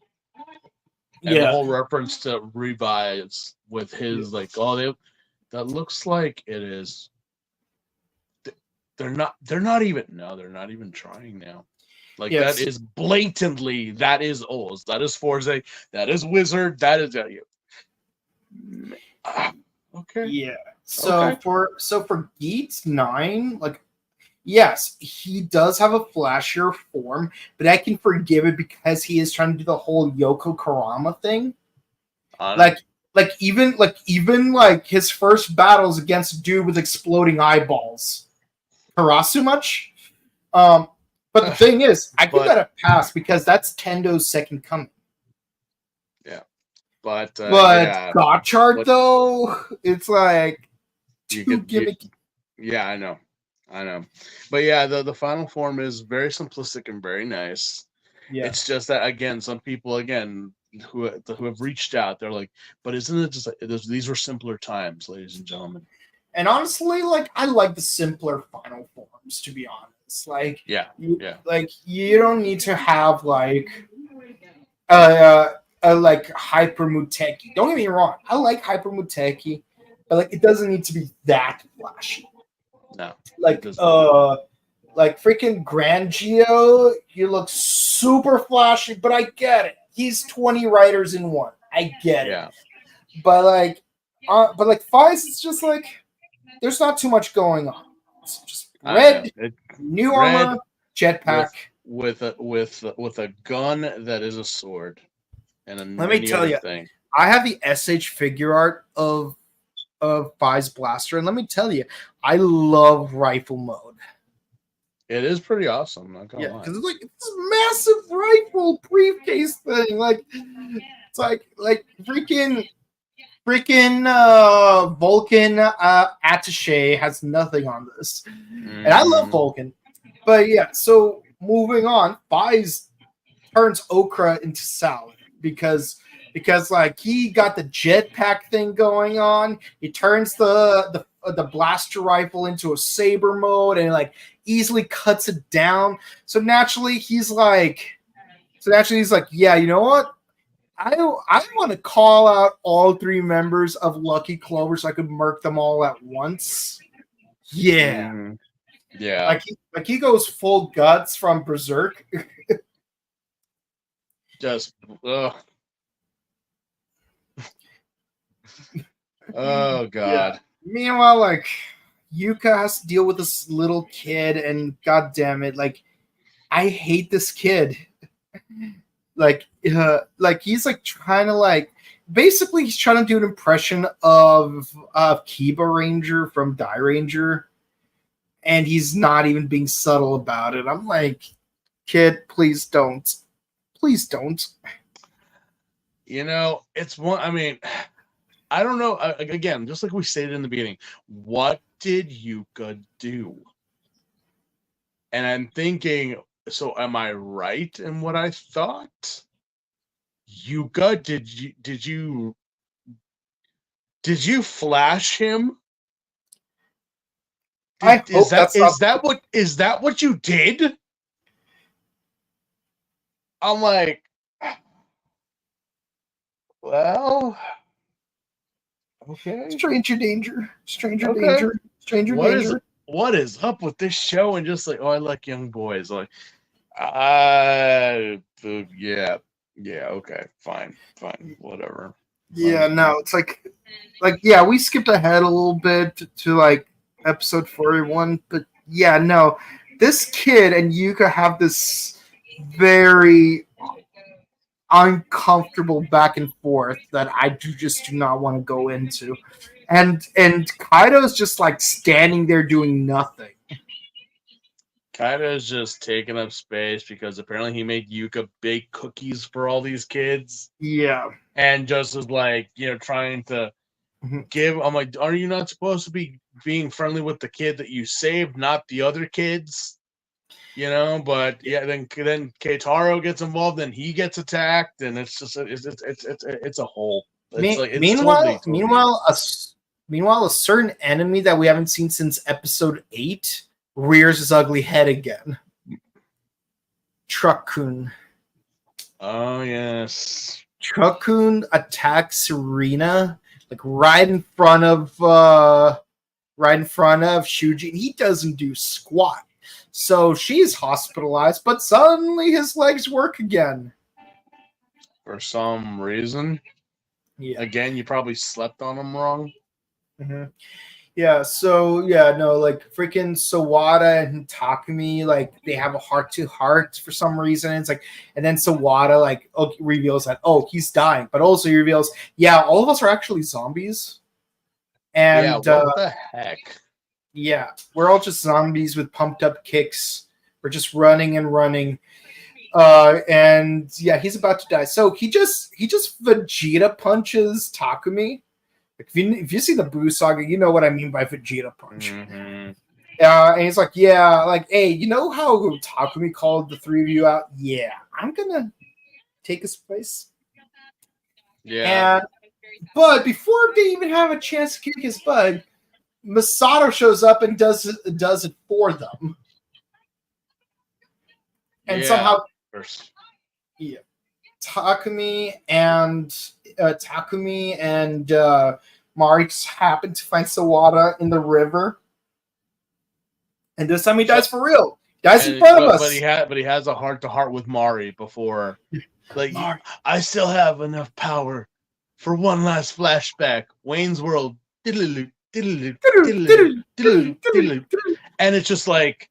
And the whole reference to Revives with his that looks like it is. They're not even trying now. Like that is blatantly that is Oz, that is Forze, that is Wizard, that is okay. Yeah. So for Geats 9, like, yes, he does have a flashier form, but I can forgive it because he is trying to do the whole Yoko Karama thing. Like even his first battles against a dude with exploding eyeballs. Harasu much? But the thing is, I give that a pass because that's Tendo's second coming. Yeah. But Gotchard, though, it's like too gimmicky. Yeah, I know. But yeah, the final form is very simplistic and very nice. Yeah. It's just that, again, some people, who have reached out, they're like, but isn't it just like these were simpler times, ladies and gentlemen? And honestly, like, I like the simpler final forms, to be honest. Like, like, you don't need to have like like Hyper Muteki. Don't get me wrong, I like Hyper Muteki, but like, it doesn't need to be that flashy. No. Like freaking Grand Geo, he looks super flashy, but I get it. He's 20 riders in one. I get it. But like Fies, it's just like there's not too much going on. It's just red, new armor, jetpack with a gun that is a sword, and let me tell you, I have the SH figure art of Fies Blaster, and let me tell you, I love rifle mode. It is pretty awesome. Yeah, because it's like this massive rifle briefcase thing. Like it's like freaking Vulcan attaché has nothing on this, and I love Vulcan. But yeah, so moving on, Fies turns Okra into salad because like he got the jetpack thing going on. He turns the blaster rifle into a saber mode and like easily cuts it down. So naturally he's like, yeah, you know what? I want to call out all three members of Lucky Clover so I could murk them all at once. Yeah. Yeah. Like he goes full guts from Berserk. Just oh god. Yeah. Meanwhile, like Yuka has to deal with this little kid, and god damn it, like I hate this kid. Like he's like trying to like basically he's trying to do an impression of Kiba Ranger from Die Ranger, and he's not even being subtle about it. I'm like, kid, please don't. Please don't. You know, it's one. I mean, I don't know. Again, just like we stated in the beginning, what did Yuka do? And I'm thinking, so am I right in what I thought? Yuka, did you flash him? Is that what you did? I'm like, well, okay. Stranger danger. What is up with this show? And just like, oh, I like young boys. Like, yeah, okay, fine, whatever. Yeah, no, it's like yeah, we skipped ahead a little bit to like episode 41, but yeah, no, this kid and Yuka have this very uncomfortable back and forth that I do not want to go into, and Kaido's just like standing there doing nothing. Kaido's just taking up space because apparently he made Yuka bake cookies for all these kids. Yeah. And just was like, trying to give. I'm like, are you not supposed to be being friendly with the kid that you saved, not the other kids? But yeah, then Keitaro gets involved, and he gets attacked, and it's just it's a whole. Meanwhile, a certain enemy that we haven't seen since episode 8 rears his ugly head again. Truck-kun. Oh yes. Truck-kun attacks Serena like right in front of Shuji, and he doesn't do squat. So she's hospitalized, but suddenly his legs work again. For some reason. Yeah. Again, you probably slept on him wrong. Mm-hmm. Yeah, so yeah, no, like freaking Sawada and Takumi, like they have a heart to heart for some reason. It's like, and then Sawada like reveals that he's dying, but also he reveals, yeah, all of us are actually zombies, Yeah, and what the heck? yeah, we're all just zombies with pumped up kicks. We're just running and running. And yeah, he's about to die. So he just Vegeta punches Takumi. If you see the Boo Saga, you know what I mean by Vegeta punch. Mm-hmm. And he's like, yeah, like, hey, you know how Takumi called the three of you out? Yeah, I'm gonna take his place. Yeah. And but before they even have a chance to kick his butt, Masato shows up and does it for them. And Yeah. somehow, yeah, Takumi and Mari just happen to find Sawada in the river, and this time he dies for real. Dies in front of us. But he has a heart to heart with Mari before. Like, Mari. I still have enough power for one last flashback. Wayne's World. And it's just like,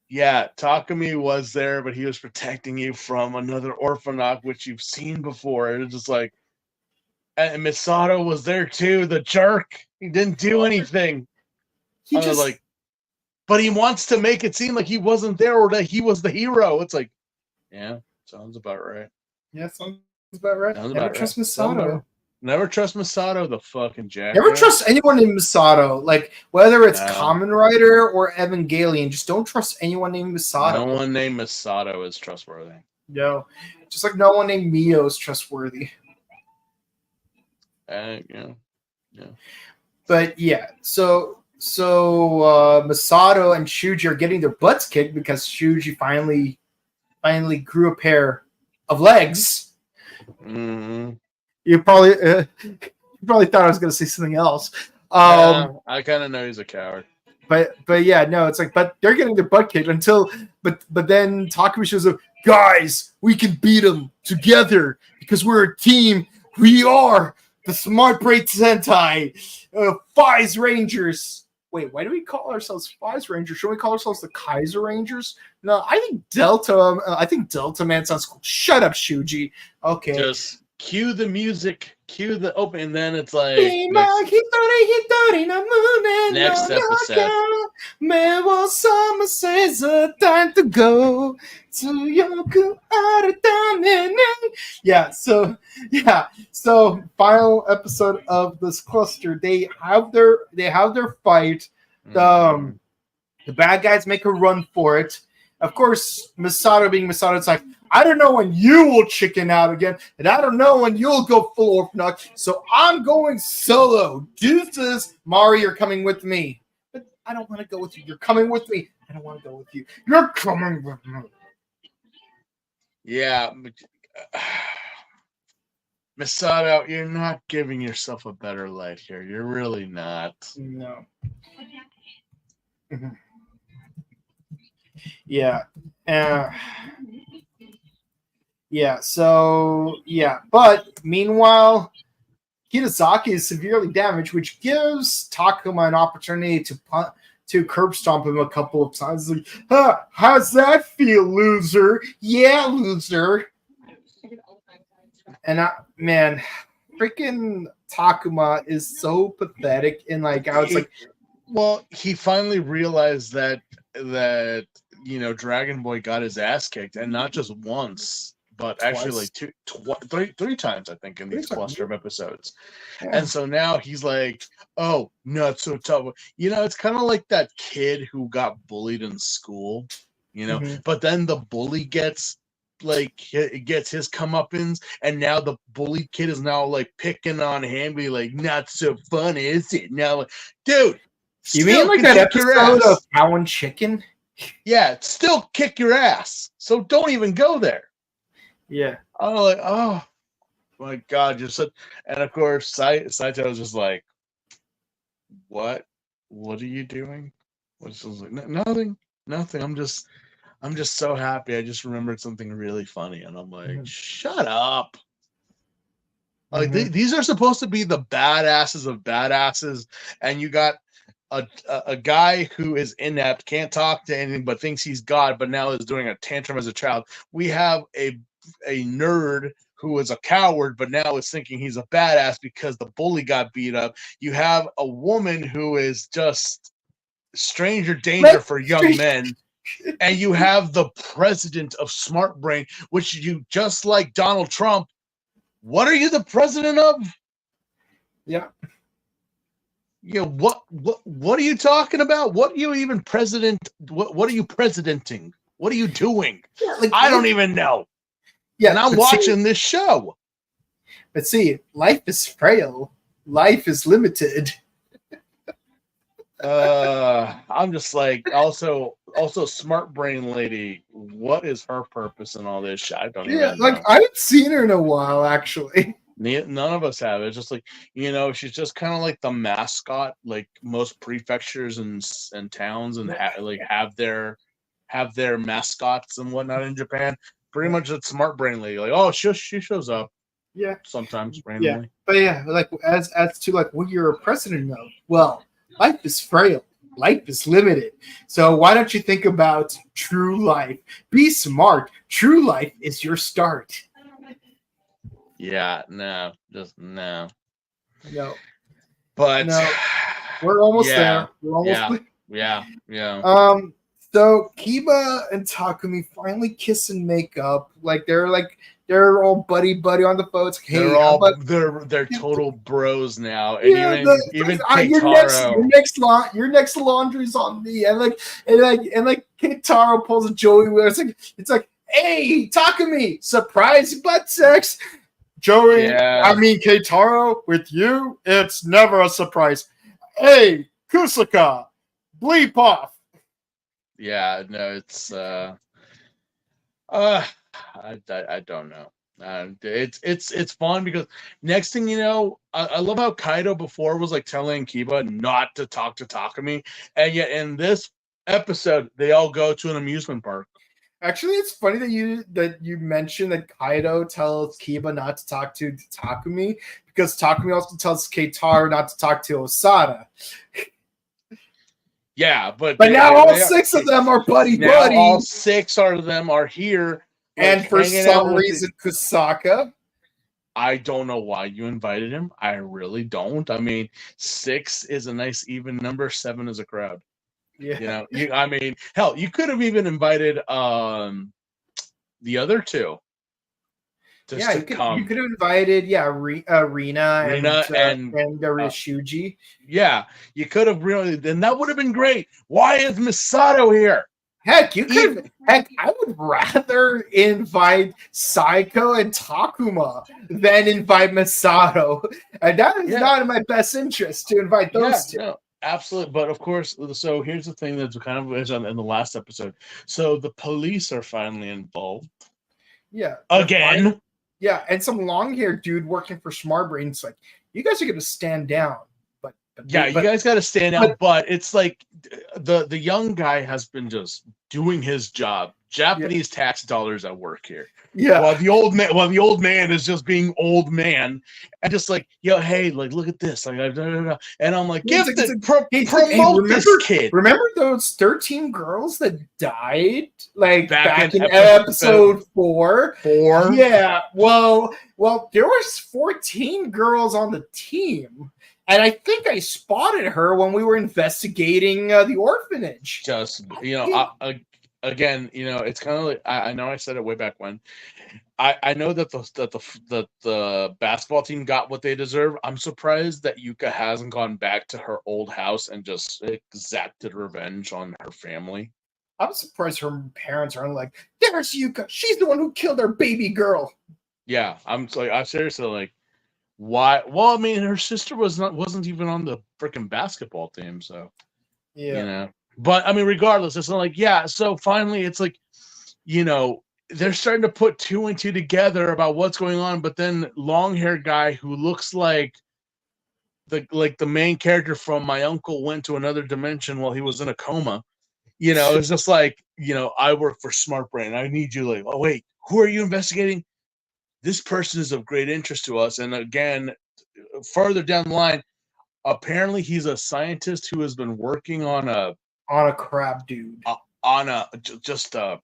yeah, Takumi was there, but he was protecting you from another Orphanok, which you've seen before. And it's just like, and Misato was there too, the jerk. He didn't do anything. He I was just like, but he wants to make it seem like he wasn't there or that he was the hero. It's like, yeah, sounds about right. yeah, sounds about right. Never trust Misato. Never trust Misato, the fucking jack. Never trust anyone named Misato. Like whether it's Kamen Rider or Evangelion, just don't trust anyone named Misato. No one named Misato is trustworthy. No, just like no one named Mio is trustworthy. Yeah. But yeah, so Masato and Shuji are getting their butts kicked because Shuji finally grew a pair of legs. Mm-hmm. You probably thought I was going to say something else. Yeah, I kind of know he's a coward. But yeah, no, it's like, but they're getting their butt kicked but then Takumi shows up. Guys, we can beat them together because we're a team. We are the Smart Braid Sentai, Fies Rangers. Wait, why do we call ourselves Fies Rangers? Should we call ourselves the Kaiser Rangers? No, I think Delta. I think Delta Man sounds cool. Shut up, Shuji. Okay. Just cue the music, cue the open, and then it's like next episode. Time to go. Yeah, so final episode of this cluster. They have their fight. The bad guys make a run for it. Of course, Misato being Misato, it's like, I don't know when you will chicken out again, and I don't know when you'll go full Orphanok, so I'm going solo. Deuces, Mari, you're coming with me. But I don't want to go with you. You're coming with me. I don't want to go with you. You're coming with me. Yeah. Misato, you're not giving yourself a better life here. You're really not. No. Yeah. Yeah, so, yeah. But, meanwhile, Kitazaki is severely damaged, which gives Takuma an opportunity to curb stomp him a couple of times. Like, how's that feel, loser? Yeah, loser. And, man, freaking Takuma is so pathetic. And, like, I was like... Well, he finally realized that Dragon Boy got his ass kicked, and not just once, but actually like three times, I think, in these cluster of episodes. Yeah. And so now he's like, oh, not so tough. It's kind of like that kid who got bullied in school, but then the bully gets his comeuppance, and now the bullied kid is now like picking on him, be like, not so fun, is it? Now, dude. You mean like that episode of Cow and Chicken? Yeah, still kick your ass. So don't even go there. Yeah. I'm like, oh my God, you're such. And of course, Saito was just like, what? What are you doing? Which was like, nothing. I'm just so happy. I just remembered something really funny, and I'm like, shut up. Like these are supposed to be the badasses of badasses, and you got a guy who is inept, can't talk to anything, but thinks he's God, but now is doing a tantrum as a child. We have a nerd who is a coward, but now is thinking he's a badass because the bully got beat up. You have a woman who is just stranger danger for young men. And you have the president of Smart Brain, which you just like Donald Trump. What are you the president of? Yeah. You know, what are you talking about? What are you even president? What are you presidenting? What are you doing? Yeah, like, I don't even know. Yeah, and I'm watching this show. But see, life is frail. Life is limited. I'm just like, also Smart Brain lady. What is her purpose in all this shit? I don't even know. I haven't seen her in a while, actually. None of us have. It's just like, she's just kind of like the mascot, like most prefectures and towns and have their mascots and whatnot in Japan. Pretty much it's Smart Brain lady. Like, oh, she shows up. Yeah. Sometimes randomly. Yeah. But yeah, like as to like what you're a president of. Well, life is frail. Life is limited. So why don't you think about true life? Be smart. True life is your start. Yeah, no, just no. No. But no. We're almost there. We're almost Yeah. So Kiba and Takumi finally kiss and make up. They're all buddy on the phone. It's like, hey, they're total bros now. And even Keitaro, your next laundry's on me. And Keitaro pulls a Joey where it's like, hey, Takumi, surprise butt sex. Joey, I mean Keitaro, with you, it's never a surprise. Hey, Kusaka, bleep off. Yeah, no, it's I don't know. It's fun because next thing you know, I love how Kaido before was like telling Kiba not to talk to Takumi, and yet in this episode they all go to an amusement park. Actually, it's funny that you mentioned that Kaido tells Kiba not to talk to Takumi because Takumi also tells Keitaro not to talk to Osada. Yeah, but now all six of them are buddy. All six of them are here. And for some reason, Kusaka. I don't know why you invited him. I really don't. I mean, 6 is a nice even number. 7 is a crowd. Yeah. I mean, hell, you could have even invited the other two. You could have invited Rina and Shuji. Yeah, you could have really, and that would have been great. Why is Misato here? Heck, I would rather invite Saiko and Takuma than invite Misato. And that is not in my best interest to invite those two. No, absolutely. But of course, so here's the thing that's kind of in the last episode. So the police are finally involved. Yeah. Again. Yeah, and some long-haired dude working for Smart Brain's like, you guys are going to stand down. You guys got to stand out, but it's like the young guy has been just doing his job. Japanese tax dollars at work here. Yeah. While the old man is just being old man and just like, hey, like look at this, like, and I'm like, promote this kid. Remember those 13 girls that died back in episode 4? Yeah. Well, there was 14 girls on the team. And I think I spotted her when we were investigating the orphanage. Just, again, it's kind of like, I know I said it way back when. I know that the basketball team got what they deserve. I'm surprised that Yuka hasn't gone back to her old house and just exacted revenge on her family. I'm surprised her parents aren't like, there's Yuka. She's the one who killed our baby girl. Yeah, I'm seriously like, why? Well, I mean, her sister wasn't even on the freaking basketball team, so But I mean, regardless, it's not like So finally, it's like, they're starting to put 2 and 2 together about what's going on. But then, long-haired guy who looks like the main character from My Uncle Went to Another Dimension while he was in a coma. It's just like, I work for Smart Brain. I need you. Like, oh wait, who are you investigating? This person is of great interest to us. And again, further down the line, apparently he's a scientist who has been working on a crab dude. On a just a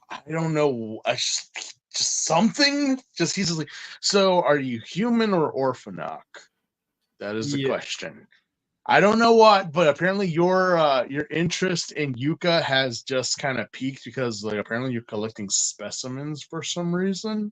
I don't know just something. Just he's just like, so are you human or Orphanok? That is the question. I don't know what, but apparently your interest in Yuka has just kind of peaked because like apparently you're collecting specimens for some reason.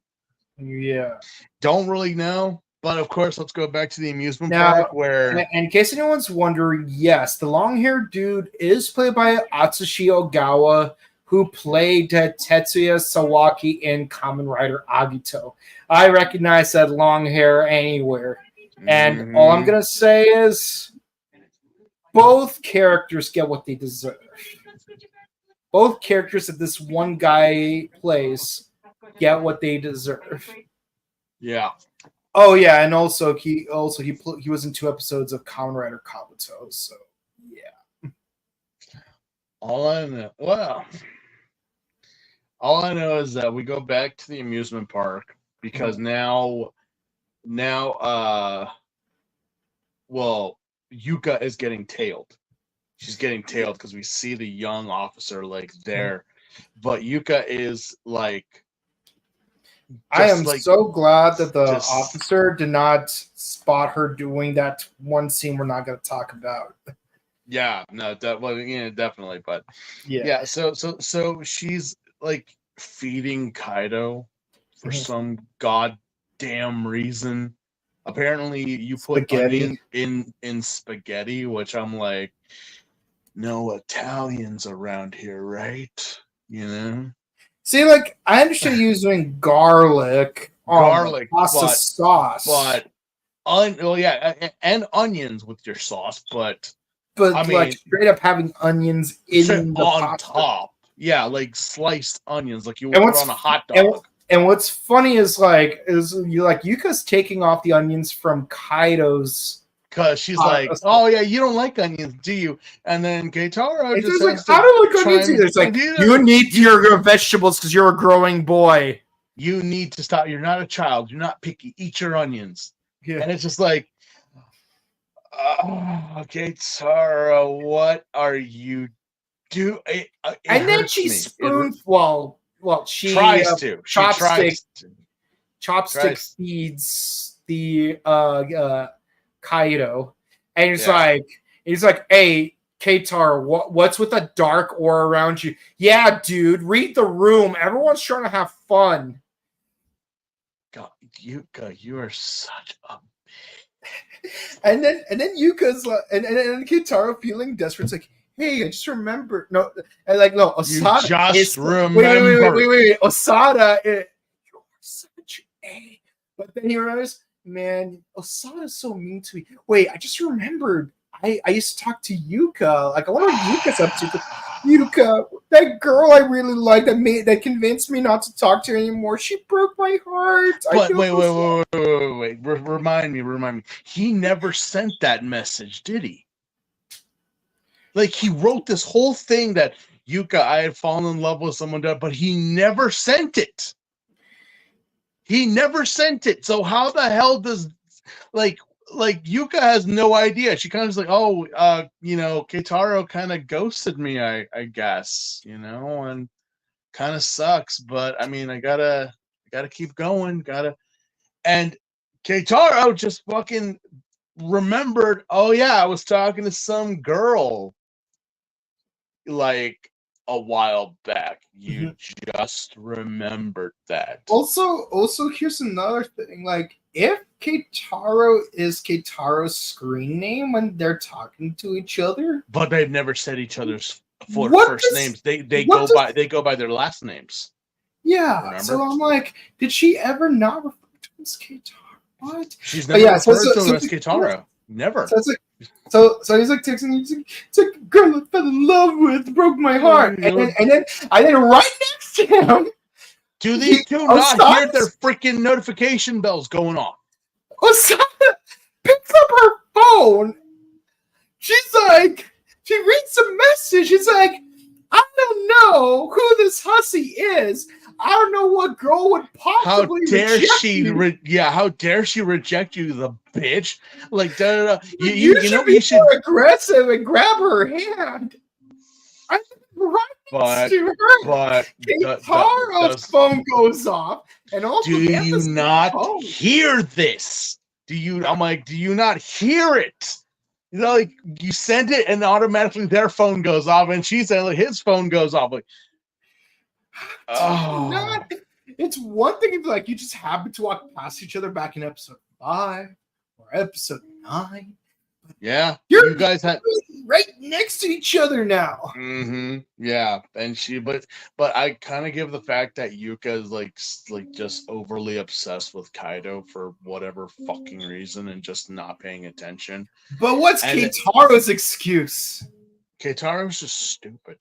Yeah. Don't really know, but of course, let's go back to the amusement Now, park where. in case anyone's wondering, yes, the long-haired dude is played by Atsushi Ogawa, who played Tetsuya Sawaki in Kamen Rider Agito. I recognize that long hair anywhere. And all I'm going to say is both characters get what they deserve. Both characters that this one guy plays get what they deserve. Yeah. Oh yeah, and also he was in 2 episodes of Kamen Rider Kabuto. So yeah. All I know is that we go back to the amusement park because now Yuka is getting tailed. She's getting tailed because we see the young officer like there, but Yuka is like. I am so glad that the officer did not spot her doing that one scene we're not going to talk about. Yeah, no, definitely, but yeah. So she's like feeding Kaido for some goddamn reason. Apparently, you put onion in spaghetti, which I'm like, no Italians around here, right? You know. See, like I understand using garlic pasta sauce, but and onions with your sauce, but I mean, like straight up having onions in the on pasta. top, yeah, like sliced onions, like you would put on a hot dog. And what's funny is Yuka's taking off the onions from Kaido's. Because she's like, oh yeah, you don't like onions, do you? And then Keitaro just like, I don't like onions either. It's like, you need your vegetables because you're a growing boy. You need to stop. You're not a child. You're not picky. Eat your onions. Yeah. And it's just like, Keitaro, what are you doing? And then she she tries to. Chopstick feeds the Kaido, and he's like, hey, Keitaro, what's with the dark aura around you? Yeah, dude, read the room. Everyone's trying to have fun. God, Yuka, you are such a. And then Yuka's like, and Keitaro feeling desperate. It's like, hey, I just remembered. No, and like, no, Osada. You just remember. Wait. Osada, you're such a. But then he remembers, man, Osada's so mean to me. Wait, I just remembered. I used to talk to Yuka. Like, I wonder what Yuka's up to. Yuka, that girl I really liked that convinced me not to talk to her anymore. She broke my heart. But wait. Remind me. He never sent that message, did he? Like, he wrote this whole thing that Yuka, I had fallen in love with someone, but he never sent it. So how the hell does like Yuka has no idea. She kind of is like, Keitaro kind of ghosted me, I guess, and kind of sucks, but I mean, I gotta keep going, and Keitaro just fucking remembered, oh yeah, I was talking to some girl like a while back. You just remembered that. Also, here's another thing. Like, if Keitaro is Keitaro's screen name when they're talking to each other, but they've never said each other's first names. They go by their last names. Yeah. Remember? So I'm like, did she ever not refer to him as Keitaro? What? She's never referred to him as Keitaro. Never. So it's like, so he's like texting. It's like a girl I fell in love with, broke my heart, and then right next to him. Do these two not hear their freaking notification bells going off? Osada picks up her phone. She's like, she reads the message. She's like, I don't know who this hussy is. I don't know what girl would possibly reject you. How dare she reject you, the bitch? Like, da, da, da. You should be more aggressive and grab her hand. I'm right next to her. Keitaro's phone goes off, and also do you not hear this? Do you not hear it? You know, like you send it and automatically their phone goes off, and she said like his phone goes off. Like, it's one thing if like you just happen to walk past each other back in episode 5 or episode 9. Yeah, you guys had right next to each other now. Mm-hmm. Yeah, and but I kind of give the fact that Yuka is like just overly obsessed with Kaido for whatever fucking reason and just not paying attention. But what's Keitaro's excuse? Keitaro's just stupid.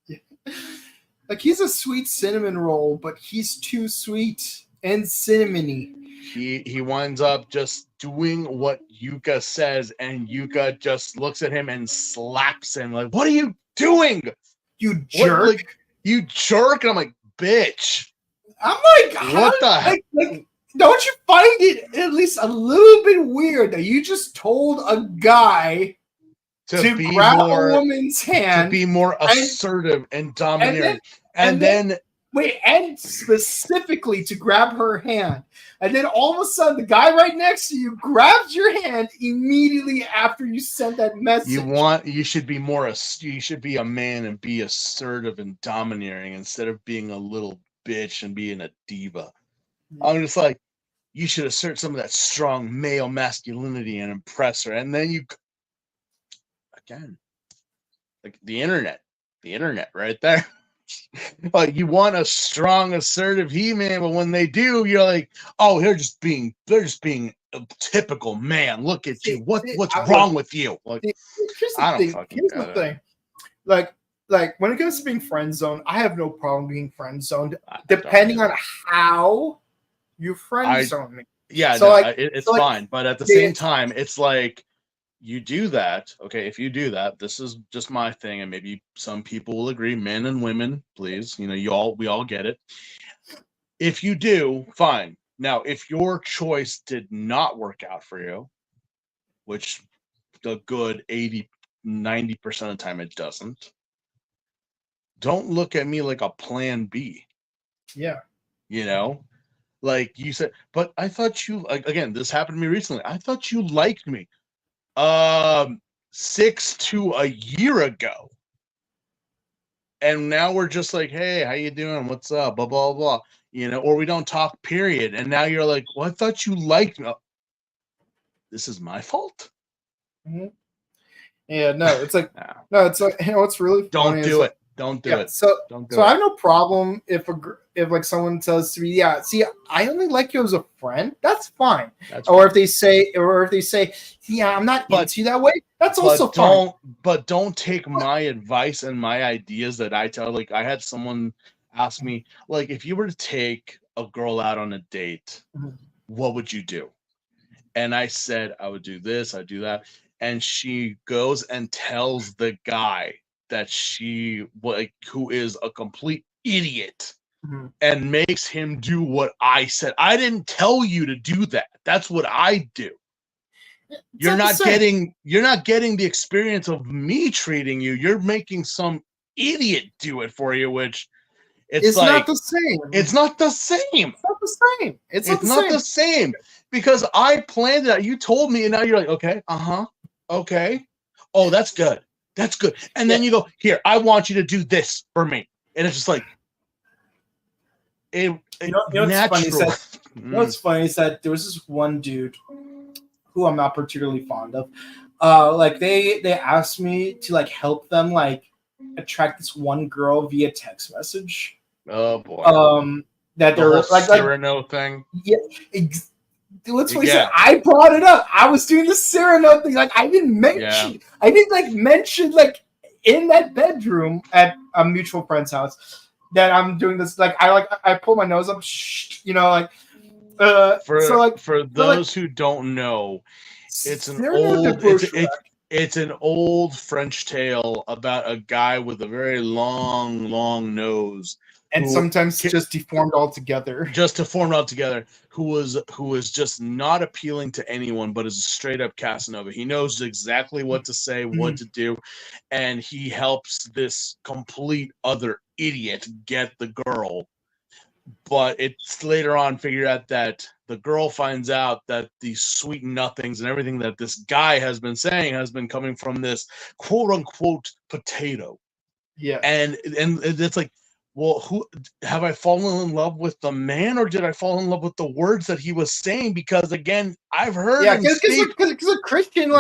Yeah. Like he's a sweet cinnamon roll, but he's too sweet and cinnamony. He winds up just doing what Yuka says, and Yuka just looks at him and slaps him like, "What are you doing? You jerk! You jerk!" And I'm like, "Bitch!" I'm like, what the heck? Like, don't you find it at least a little bit weird that you just told a guy to grab a woman's hand, to be more assertive and domineering, and then specifically to grab her hand, and then all of a sudden the guy right next to you grabs your hand immediately after you sent that message. You should be you should be a man and be assertive and domineering instead of being a little bitch and being a diva. I'm just like, you should assert some of that strong male masculinity and impress her, and then you again, like the internet right there. Like you want a strong, assertive He-Man, but when they do, you're like, oh, they're just being a typical man. Look at you. What's wrong with you? Like, here's the thing. Like when it comes to being friend zoned, I have no problem being friend zoned, depending on how you friend zone me. Yeah, so it's fine. But at the same time, it's like, you do that, okay? If you do that, this is just my thing, and maybe some people will agree, men and women, please, we all get it. If you do, fine. Now, if your choice did not work out for you, which the good 80-90% of the time it doesn't, don't look at me like a plan B. Yeah. Like you said, but I thought you, like, again, this happened to me recently. I thought you liked me. 6 to a year ago, and now we're just like, hey, how you doing? What's up? Blah blah blah. Or we don't talk. Period. And now you're like, well, I thought you liked me. This is my fault. Mm-hmm. Yeah, no, it's like no, it's like what's really funny don't do it. Don't do it. So I have no problem if like someone says to me, yeah, see, I only like you as a friend. That's fine. If they say, yeah, I'm not into you that way. That's also fine. But don't take my advice and my ideas that I tell. Like I had someone ask me, like, if you were to take a girl out on a date, what would you do? And I said, I would do this, I'd do that. And she goes and tells the guy that who is a complete idiot, and makes him do what I said. I didn't tell you to do that. That's what I do. You're not getting the experience of me treating you. You're making some idiot do it for you, which it's like, not the same. It's not the same. It's not the same. It's not the same because I planned it out. You told me, and now you're like, okay, okay. Oh, that's good. That's good. And then you go, here, I want you to do this for me. And it's just like, what's funny is that there was this one dude who I'm not particularly fond of. Like they asked me to like help them like attract this one girl via text message. Oh boy. That they're like Cyrano thing. Yeah. What's funny is that I brought it up. I was doing the Cyrano thing. Like I didn't mention like in that bedroom at a mutual friend's house that I'm doing this. Like I pull my nose up, for those who don't know, it's an old It's an old French tale about a guy with a very long nose And who sometimes just deformed altogether. just deformed altogether, who was just not appealing to anyone, but is a straight up Casanova. He knows exactly what to say, what to do, and he helps this complete other idiot get the girl. But it's later on figured out that the girl finds out that these sweet nothings and everything that this guy has been saying has been coming from this quote unquote potato. Yeah. And it's like, well, who have I fallen in love with the man, or did I fall in love with the words that he was saying? Because again, I've heard him speak. Because a Christian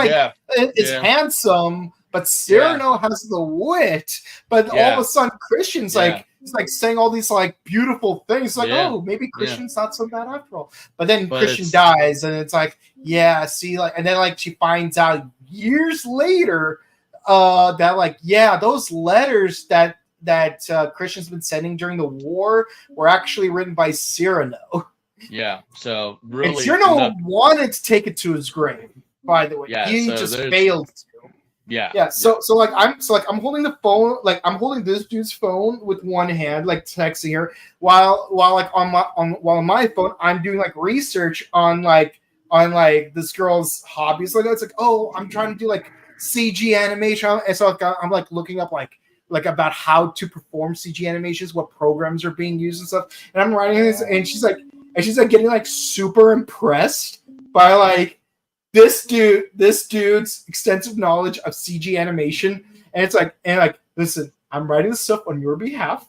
is handsome, but Cyrano has the wit. But all of a sudden, Christian's he's like saying all these like beautiful things. Like, oh, maybe Christian's not so bad after all. But then Christian dies, and it's like, yeah, see, like, and then like she finds out years later that like, yeah, those letters that Christian's been sending during the war were actually written by Cyrano. Yeah, so really, and Cyrano wanted to take it to his grave. By the way, he just failed to. Yeah. So I'm holding the phone, like I'm holding this dude's phone with one hand, like texting her, while like on my phone, I'm doing like research on this girl's hobbies. Like it's like, oh, I'm trying to do like CG animation, and so I'm like looking up like about how to perform CG animations, what programs are being used and stuff. And I'm writing this, and she's like getting like super impressed by like this dude's extensive knowledge of CG animation. And it's like, listen, I'm writing this stuff on your behalf.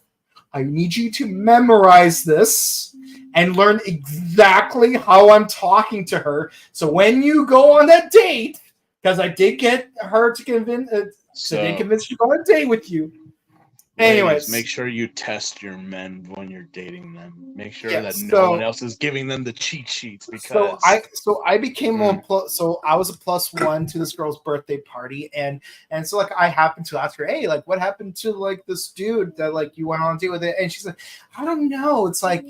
I need you to memorize this and learn exactly how I'm talking to her. So when you go on that date, because I did get her to convince to go on a date with you. Anyways, make sure you test your men when you're dating them. Make sure that no one else is giving them the cheat sheets. Because I became so I was a +1 to this girl's birthday party, and so like I happened to ask her, hey, like what happened to like this dude that like you went on a date with it? And she's like, I don't know. It's like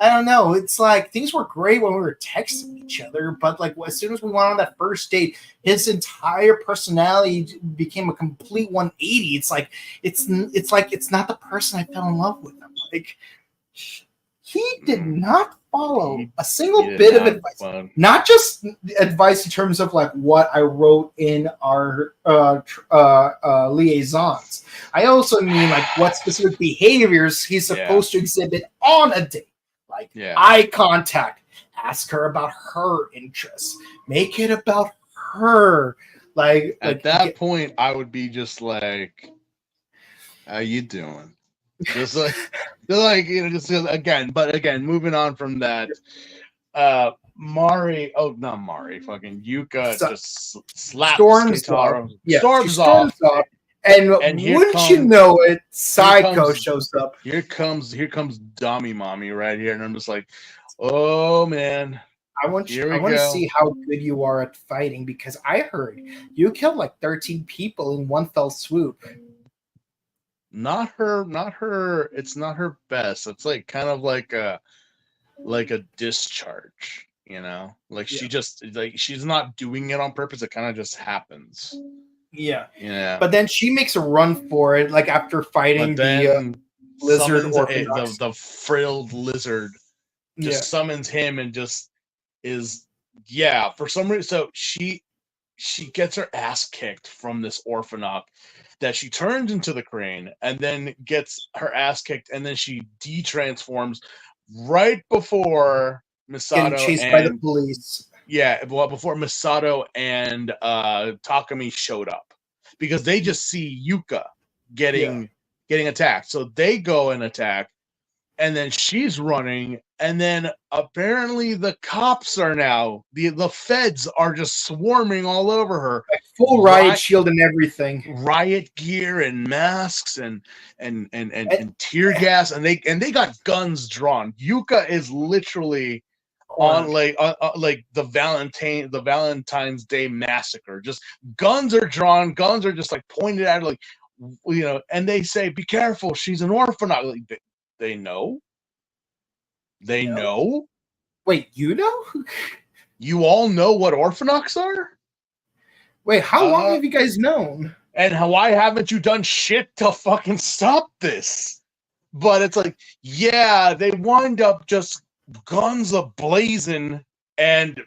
I don't know. It's like things were great when we were texting each other, but like as soon as we went on that first date, his entire personality became a complete 180. It's like it's not the person I fell in love with. I'm like, he did not follow a single bit of advice. Not just advice in terms of like what I wrote in our liaisons. I also mean like what specific behaviors he's supposed to exhibit on a date. Like eye contact, ask her about her interests, make it about her. Like at that point, I would be just like, "How you doing?" Just like just again. But again, moving on from that, not Mari, fucking Yuka just slaps Kitaro. Storms off. And wouldn't you know it, Psycho shows up. Here comes Dummy Mommy right here, and I'm just like, oh man. I want to see how good you are at fighting, because I heard you killed like 13 people in one fell swoop. Not her. It's not her best. It's like kind of like a discharge, you know? Like she just like she's not doing it on purpose. It kind of just happens. Yeah. But then she makes a run for it, like after fighting the lizard orthodox. The frilled lizard just summons him and just is for some reason. So she gets her ass kicked from this orphanok that she turns into the crane, and then gets her ass kicked, and then she de-transforms right before Misato getting chased by the police. Yeah, well, before Misato and Takumi showed up, because they just see Yuka getting attacked, so they go and attack, and then she's running, and then apparently the cops are now the feds are just swarming all over her, like full riot shield and everything, riot gear and masks and tear gas, and they got guns drawn. Yuka is literally on like the Valentine's Day massacre. Just guns are drawn, guns are just like pointed at her, like, you know, and they say, "Be careful, she's an orphan." Like, they know. They know. Wait, you know? You all know what orphanoks are? Wait, how long have you guys known? And why haven't you done shit to fucking stop this? But it's like, yeah, they wind up just guns a-blazing and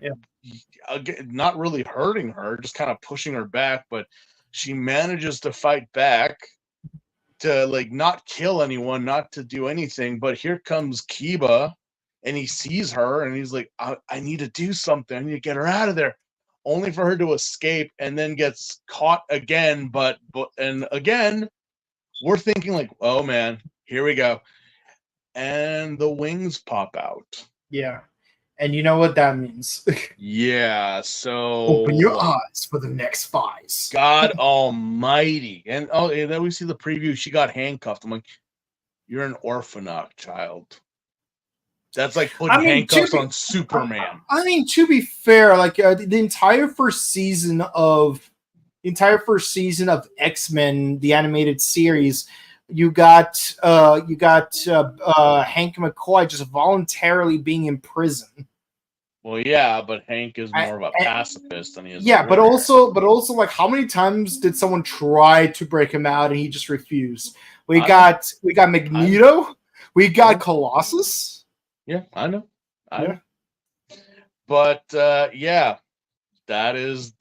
again, not really hurting her, just kind of pushing her back, but she manages to fight back to like not kill anyone, not to do anything. But here comes Kiba, and he sees her, and he's like, I need to do something. I need to get her out of there. Only for her to escape, and then gets caught again. But and again, we're thinking like, oh man, here we go, and the wings pop out. Yeah. And you know what that means. Yeah, so open your eyes for the next fights. God almighty. And and then we see the preview. She got handcuffed. I'm like, you're an orphanage child. That's like putting handcuffs on Superman. I mean, to be fair, like the entire first season of X-Men, the animated series, you got Hank McCoy just voluntarily being in prison. Well, yeah, but Hank is more of a pacifist than he is. Yeah, but also, like, how many times did someone try to break him out and he just refused? We got Magneto, we got Colossus. Yeah, I know. But yeah, that is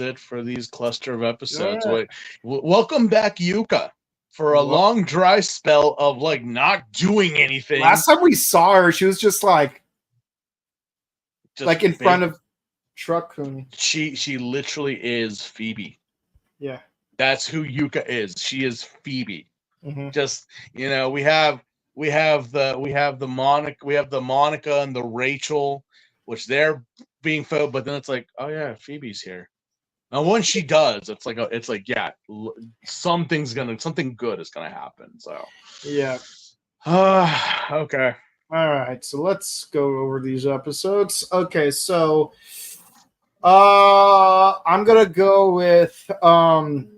it for these cluster of episodes. Yeah. Welcome back, Yuka. For a long dry spell of like not doing anything. Last time we saw her, she was just like in front of Truck. She literally is Phoebe. Yeah, that's who Yuka is. She is Phoebe. Mm-hmm. Just we have the Monica and the Rachel, which they're being filled, but then it's like, oh yeah, Phoebe's here. Now, once she does, it's like yeah, something good is gonna happen. So yeah. Okay. All right, so let's go over these episodes. Okay, so I'm gonna go with an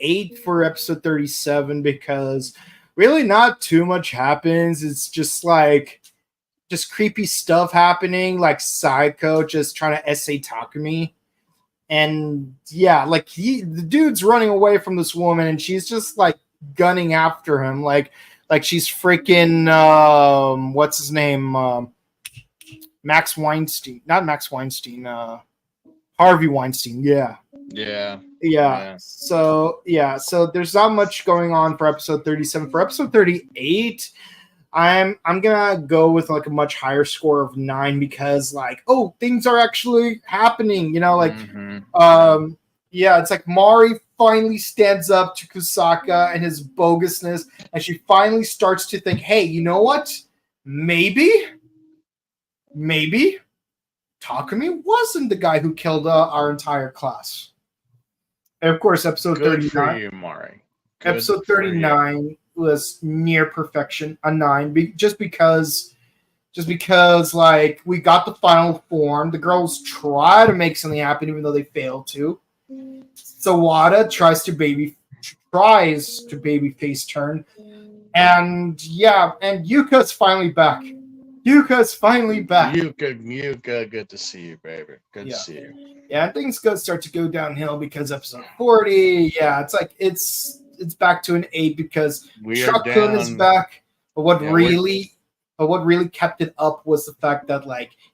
8 for episode 37 because really not too much happens. It's just creepy stuff happening, like Psycho just trying to essay Takumi. And yeah, like the dude's running away from this woman and she's just like gunning after him, like she's freaking what's his name? Max Weinstein. Not Max Weinstein, Harvey Weinstein, yeah. So there's not much going on for episode 37. For episode 38, I'm gonna go with like a much higher score of 9 because things are actually happening, it's like Mari finally stands up to Kusaka and his bogusness, and she finally starts to think, hey, you know what, maybe Takumi wasn't the guy who killed our entire class. And of course, episode 39 for you, Mari. Episode 39 was near perfection, a 9, just because like we got the final form. The girls try to make something happen even though they fail to. Sawada tries to baby face turn, and Yuka's finally back. Yuka, good to see you, baby. Good to see you. Yeah, things start to go downhill because episode 40. Yeah, it's like it's back to an 8 because Truck-kun is back. But what really kept it up was the fact that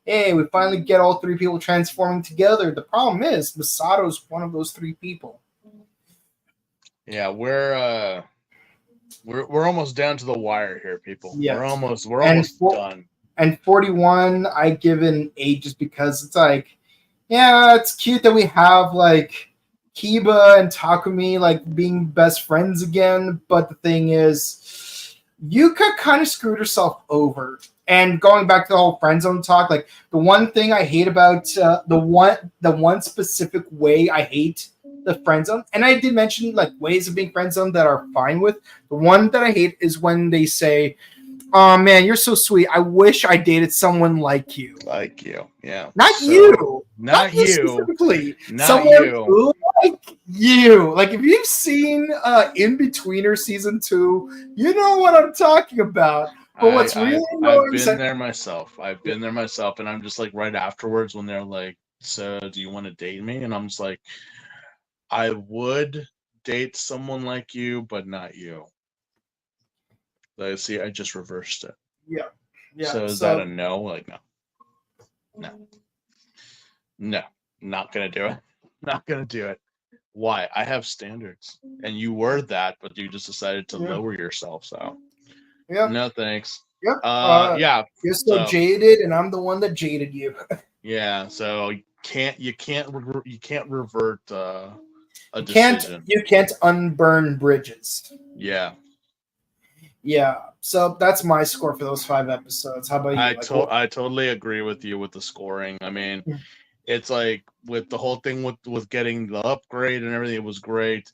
hey, we finally get all 3 people transforming together. The problem is Masato's one of those 3 people. Yeah, we're almost down to the wire here, people. Yeah. We're almost done. And 41, I give it an 8 just because it's it's cute that we have Kiba and Takumi being best friends again, but the thing is, Yuka kind of screwed herself over. And going back to the whole friend zone talk, the one thing I hate about the one specific way I hate the friend zone, and I did mention ways of being friend zone that are fine with. The one that I hate is when they say, "Oh man, you're so sweet. I wish I dated someone like you." Like you, yeah. Not you specifically. Not someone you. like you. If you've seen In-Betweener season 2, you know what I'm talking about. But what's really annoying I've been there myself, and I'm just right afterwards when they're like, so do you want to date me? And I'm just like, I would date someone like you, but not you. Like, see, I just reversed it. Yeah. Yeah. So is that a So no? Like, no, no, not gonna do it. Not gonna do it. Why? I have standards, and you were that, but you just decided to yeah. lower yourself. So Yeah. no thanks. Yep. Yeah. You're so So jaded, and I'm the one that jaded you. yeah. So you can't revert a Can't decision. you can't unburn bridges. Yeah. Yeah. So that's my score for those 5 episodes. How about you? Like what? I totally agree with you with the scoring. I mean, it's like with the whole thing with getting the upgrade and everything, it was great.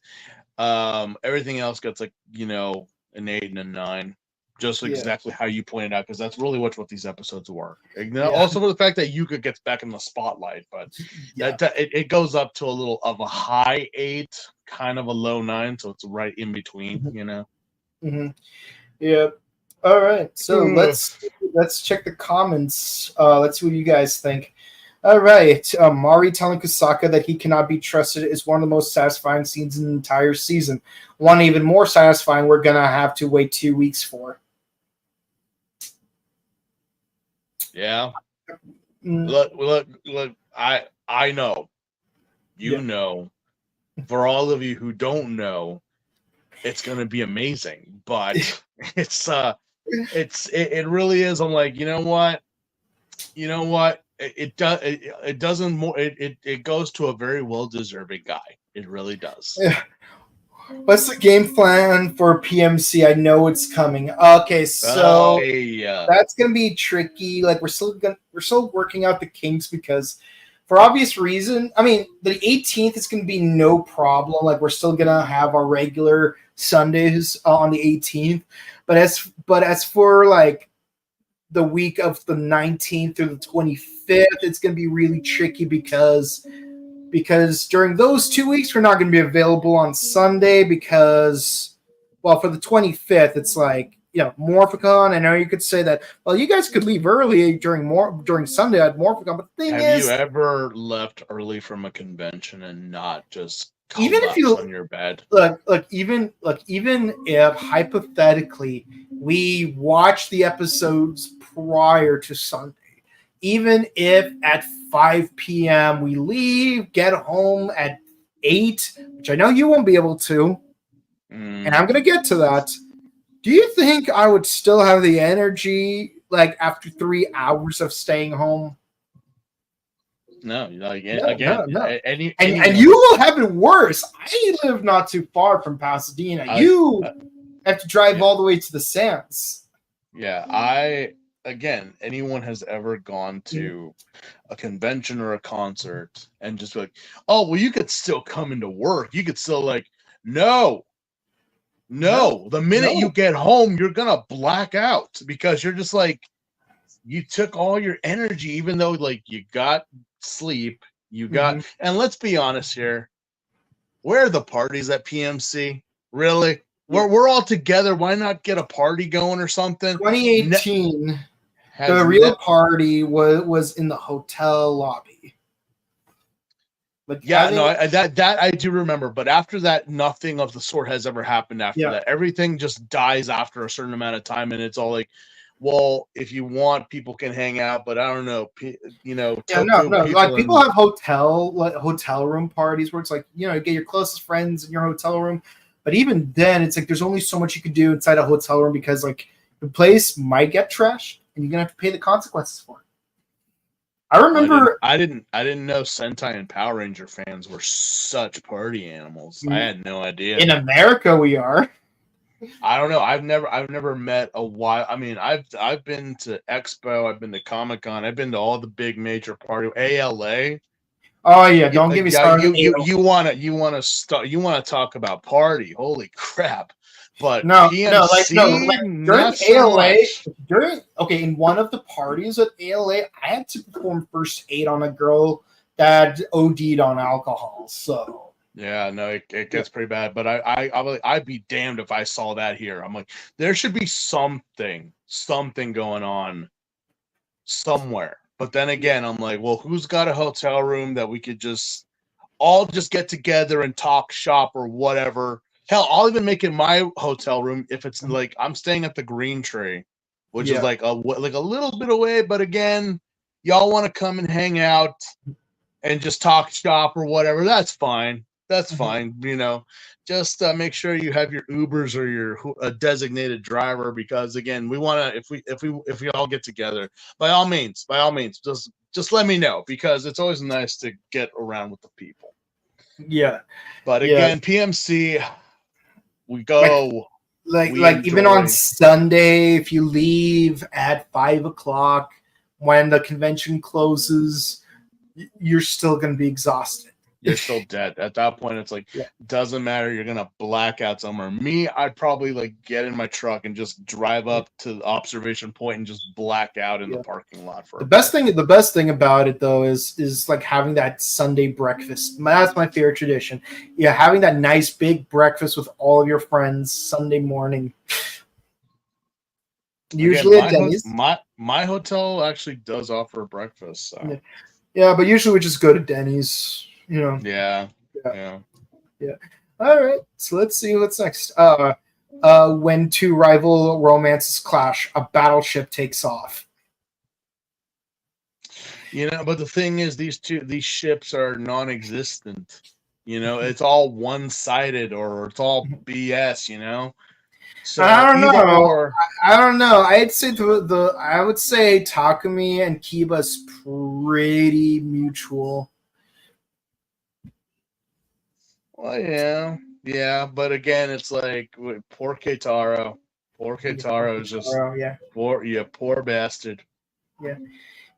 Everything else gets like, an 8 and a 9. Just Yeah. exactly how you pointed out, because that's really what these episodes were. Yeah. Also for the fact that Yuka gets back in the spotlight, but Yeah. it goes up to a little of a high 8, kind of a low 9, so it's right in between. Mm-hmm. Yeah. All right. So Ugh. let's check the comments. Let's see what you guys think. All right. Mari telling Kusaka that he cannot be trusted is one of the most satisfying scenes in the entire season. One even more satisfying we're gonna have to wait 2 weeks for. Yeah. Mm, Look. I know. You yeah. know. For all of you who don't know, it's gonna be amazing. But it really is. I'm like, you know what? It doesn't more it goes to a very well deserving guy. It really does. What's the game plan for PMC? I know it's coming. Okay, Oh so yeah. that's gonna be tricky. Like we're still working out the kinks because for obvious reason. I mean, the 18th is gonna be no problem. Like we're still gonna have our regular Sundays on the 18th. But as for like the week of the 19th through the 25th, it's gonna be really tricky because during those 2 weeks we're not going to be available on Sunday because, well, for the 25th it's like Morphicon. I know you could say that, well, you guys could leave early during Sunday at Morphicon, but the thing Have you is, ever left early from a convention and not just even if collapse on you your bed? even if hypothetically we watch the episodes prior to Sunday, even if at 5 p.m. we leave, get home at 8, which I know you won't be able to, and I'm going to get to that. Do you think I would still have the energy like after 3 hours of staying home? No, like No, no, again, no. And anyone. you will have it worse. I live not too far from Pasadena. You have to drive Yeah, all the way to the Sands. yeah. Anyone has ever gone to a convention or a concert and just be like, oh, well, you could still come into work. You could still no, No, no. The minute you no. get home, you're gonna black out because you're just like, you took all your energy, even though you got sleep, Mm-hmm. and let's be honest here, where are the parties at PMC? Really? We're all together. Why not get a party going or something? 2018, Has the real party was in the hotel lobby. Like Yeah, no, that I do remember. But after that, nothing of the sort has ever happened after yeah. that. Everything just dies after a certain amount of time, and it's all like, well, if you want, people can hang out, but I don't know, Yeah, no, Tokyo no. Like people people and have hotel room parties where it's like you get your closest friends in your hotel room, but even then, it's like there's only so much you can do inside a hotel room because like the place might get trashed and you're gonna have to pay the consequences for it. I remember. I didn't know Sentai and Power Ranger fans were such party animals. I had no idea. In America, we are. I don't know. I've never met a wild. I mean, I've been to Expo, I've been to Comic Con, I've been to all the big major party ALA. Oh yeah, don't get me started. You want to talk about party? Holy crap! But No, PMC, during not so ALA, much. in one of the parties at ALA, I had to perform first aid on a girl that OD'd on alcohol. So yeah, no, it gets pretty bad. But I'd be damned if I saw that here. I'm like, there should be something going on somewhere. But then again, I'm like, well, who's got a hotel room that we could just all just get together and talk shop or whatever? Hell, I'll even make it my hotel room if it's like I'm staying at the Green Tree, which is like a little bit away. But again, y'all want to come and hang out and just talk shop or whatever? That's fine. That's fine. You know, just make sure you have your Ubers or your designated driver, because again, we want to if we all get together, by all means, just let me know, because it's always nice to get around with the people. Yeah. But again, PMC, we go. Like even on Sunday, if you leave at 5 o'clock when the convention closes, you're still going to be exhausted. You're still dead. At that point, it's like, doesn't matter. You're going to black out somewhere. Me, I'd probably like get in my truck and just drive up to the observation point and just black out in the parking lot for the best thing about it though is like having that Sunday breakfast. That's my favorite tradition. Yeah, having that nice big breakfast with all of your friends Sunday morning. Usually at Denny's. My hotel actually does offer breakfast. So. Yeah, but usually we just go to Denny's. You know. Yeah. All right, so let's see what's next. When two rival romances clash, a battleship takes off. You know, but the thing is, these ships are non-existent. You know, it's all one-sided, or it's all BS. You know. So I don't know. I don't know. I'd say I would say Takumi and Kiba's pretty mutual. Well, yeah, but again, it's like poor Keitaro. Poor Keitaro is just poor bastard.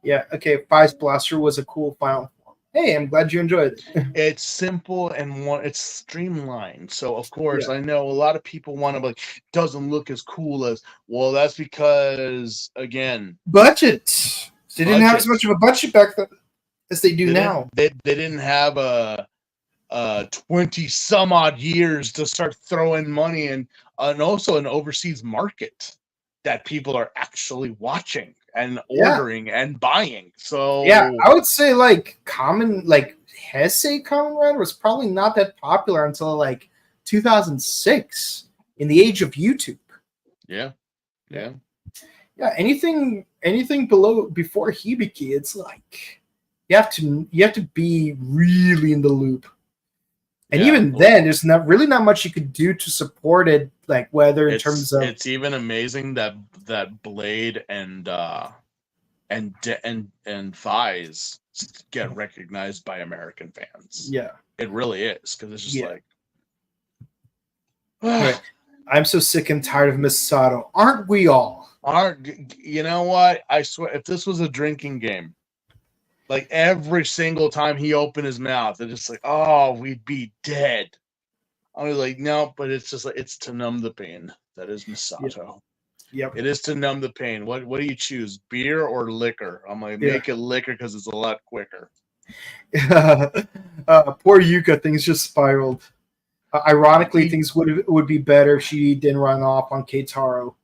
Yeah. Okay, Fives Blaster was a cool final form. Hey, I'm glad you enjoyed it. It's simple and it's streamlined. So of course, I know a lot of people want to be like, doesn't look as cool as. Well, that's because again, budget. They didn't have as much of a budget back then as they do now. They didn't have a 20 some odd years to start throwing money in, and also an overseas market that people are actually watching and ordering and buying. So I would say like Heisei Kamen Rider was probably not that popular until like 2006 in the age of YouTube. Yeah. Anything before Hibiki, it's like you have to be really in the loop. And even then, there's not much you could do to support it, like whether in terms of. It's even amazing that Blade and Thighs get recognized by American fans. Yeah, it really is, because it's just like. Right. I'm so sick and tired of Misato. Aren't we all? You know what? I swear, if this was a drinking game. Like every single time he opened his mouth, it's just like, oh, we'd be dead. I was like, no, but it's just like, it's to numb the pain. That is Misato. Yep. It is to numb the pain. What do you choose, beer or liquor? I'm like, make it liquor because it's a lot quicker. Poor Yuka, things just spiraled. Ironically, things would be better if she didn't run off on Keitaro.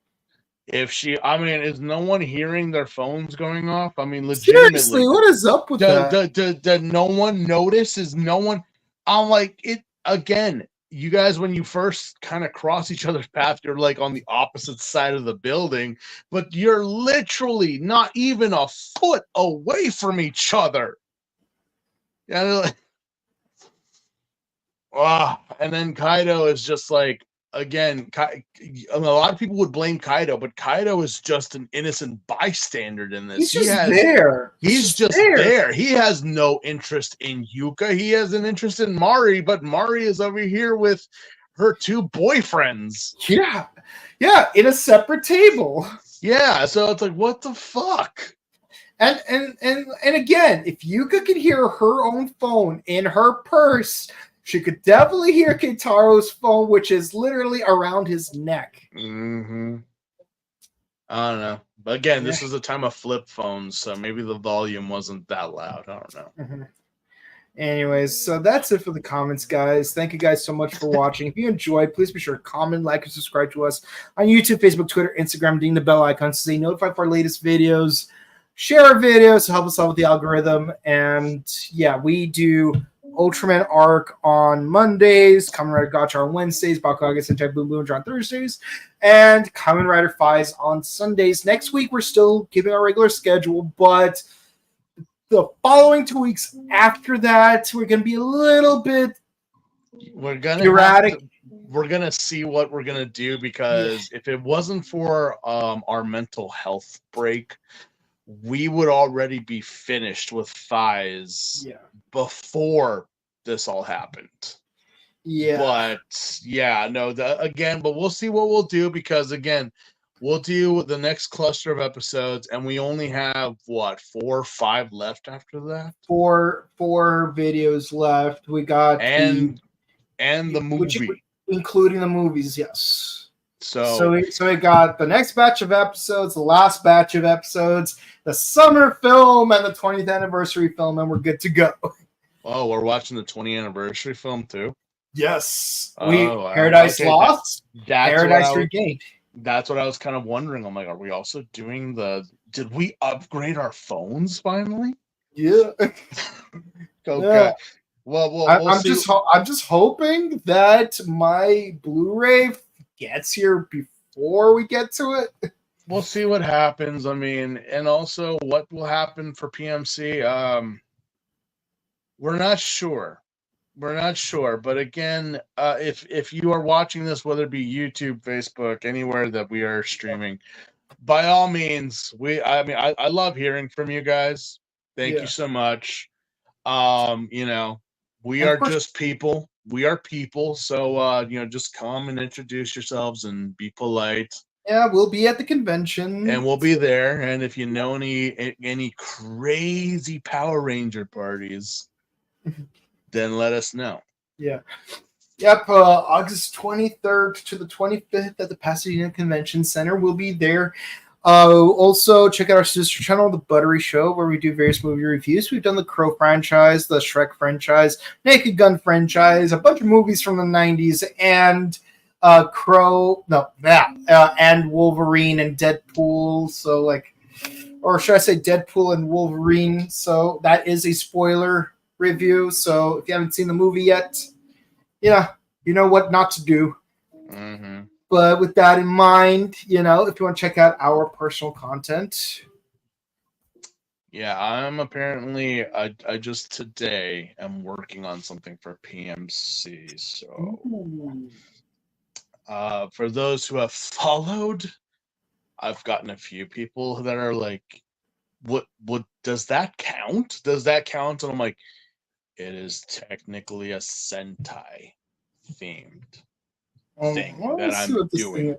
Is no one hearing their phones going off? I mean, legitimately. Seriously, what is up with that? Did no one notice? Is no one? I'm like, it again. You guys, when you first kind of cross each other's path, you're like on the opposite side of the building, but you're literally not even a foot away from each other. Yeah, and then Kaido is just like. Again, a lot of people would blame Kaido, but Kaido is just an innocent bystander in this. He's just there. He's just there. He has no interest in Yuka. He has an interest in Mari, but Mari is over here with her two boyfriends. Yeah, in a separate table. Yeah, so it's like, what the fuck? And again, if Yuka could hear her own phone in her purse, she could definitely hear Keitaro's phone, which is literally around his neck. Mm-hmm. I don't know. But again, this is a time of flip phones, so maybe the volume wasn't that loud. I don't know. Mm-hmm. Anyways, so that's it for the comments, guys. Thank you guys so much for watching. If you enjoyed, please be sure to comment, like, and subscribe to us on YouTube, Facebook, Twitter, Instagram, ding the bell icon to stay notified for our latest videos. share our videos to help us out with the algorithm. And yeah, we do Ultraman Arc on Mondays, Kamen Rider Gotcha on Wednesdays, Bakugan Sentai Boom Boom on Thursdays, and Kamen Rider Fives on Sundays. Next week, we're still keeping our regular schedule, but the following 2 weeks after that, we're going to be a little bit erratic. We're gonna see what we're gonna do, because if it wasn't for our mental health break, we would already be finished with Fies before this all happened. Yeah. But yeah, no, but we'll see what we'll do, because again, we'll do the next cluster of episodes, and we only have 4 or 5 left after that. Four videos left. We got the movie, including the movies. Yes. So we got the next batch of episodes, the last batch of episodes, the summer film, and the 20th anniversary film, and we're good to go. Oh, we're watching the 20th anniversary film too? Yes. Paradise Lost, Paradise Regained. That's what I was kind of wondering. I'm like, are we also doing did we upgrade our phones finally? Yeah. Okay. Yeah. Well, I'm just hoping that my Blu-ray gets here before we get to it. We'll see what happens. I mean, and also what will happen for PMC. We're not sure. But again, if you are watching this, whether it be YouTube, Facebook, anywhere that we are streaming, by all means, I love hearing from you guys. Thank you so much. We are just people. We are people. So, just come and introduce yourselves and be polite. Yeah, we'll be at the convention. And we'll be there. And if you know any crazy Power Ranger parties, then let us know. Yeah. Yep, August 23rd to the 25th at the Pasadena Convention Center. We'll be there. Also, check out our sister channel, The Buttery Show, where we do various movie reviews. We've done the Crow franchise, the Shrek franchise, Naked Gun franchise, a bunch of movies from the 90s, and and Wolverine and Deadpool. So, or should I say Deadpool and Wolverine? So, that is a spoiler review. So, if you haven't seen the movie yet, you know what not to do. Mm-hmm. But with that in mind, if you want to check out our personal content. Yeah, I'm apparently, I just today am working on something for PMC. So, for those who have followed, I've gotten a few people that are like, what does that count? Does that count? And I'm like, it is technically a Sentai themed thing that I'm doing.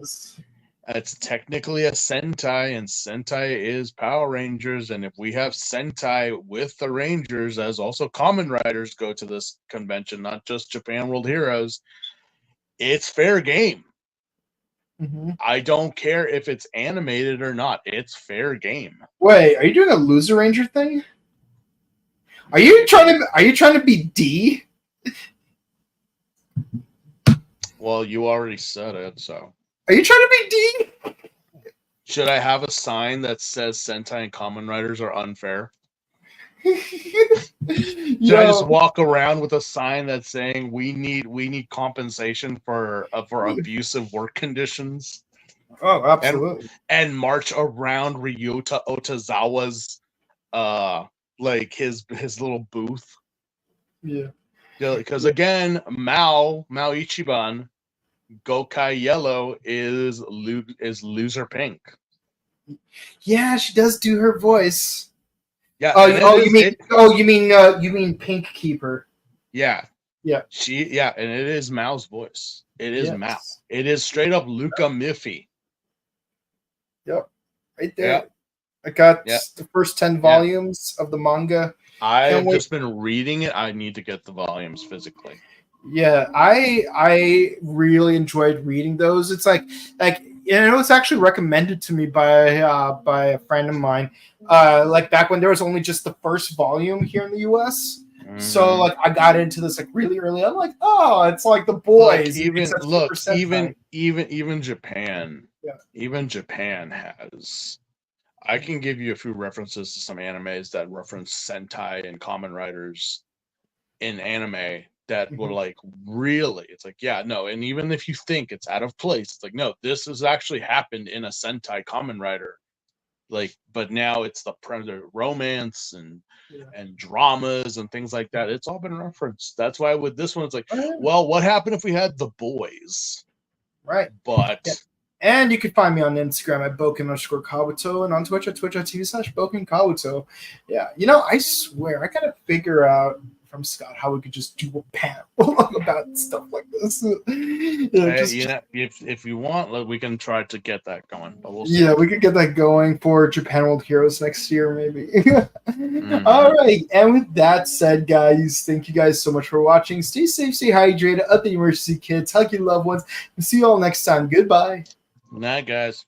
It's technically a Sentai, and Sentai is Power Rangers. And if we have Sentai with the Rangers, as also Kamen Riders go to this convention, not just Japan World Heroes, it's fair game. Mm-hmm. I don't care if it's animated or not. It's fair game. Wait, are you doing a Loser Ranger thing? Are you trying to be D? Well, you already said it, so. Are you trying to be D? Should I have a sign that says Sentai and Kamen Riders are unfair? Should I just walk around with a sign that's saying we need compensation for abusive work conditions? Oh, absolutely. And march around Ryota Otazawa's his little booth. Yeah. Because again, Mao Ichiban, Gokai Yellow is Loser Pink. Yeah, she does do her voice. Yeah. You mean Pink Keeper? Yeah. Yeah. And it is Mao's voice. It is Mao. It is straight up Luca Miffy. Yep. Right there. Yep. I got the first 10 volumes of the manga. I've just been reading it. I need to get the volumes physically. Yeah, I really enjoyed reading those. It's it's actually recommended to me by a friend of mine. Back when there was only just the first volume here in the US. Mm-hmm. So I got into this really early. I'm like, oh, it's like The Boys. Even Japan. Yeah. Even Japan has I can give you a few references to some animes that reference Sentai and Kamen Riders in anime that were like, really, it's like, yeah, no, and even if you think it's out of place, it's like, no, this has actually happened in a Sentai Kamen Rider, like, but now it's the predator romance and dramas and things like that. It's all been referenced. That's why with this one, it's like, well, what happened if we had The Boys? Right. But yeah. And you can find me on Instagram at Boken_Kabuto and on Twitch at twitch.tv/BokenKabuto. Yeah, I swear I gotta figure out from Scott how we could just do a panel about stuff like this. If you want, we can try to get that going. But we'll see. Yeah, we could get that going for Japan World Heroes next year, maybe. All right, and with that said, guys, thank you guys so much for watching. Stay safe, stay hydrated, up the emergency kits, hug your loved ones, and see you all next time. Goodbye. Good night, guys.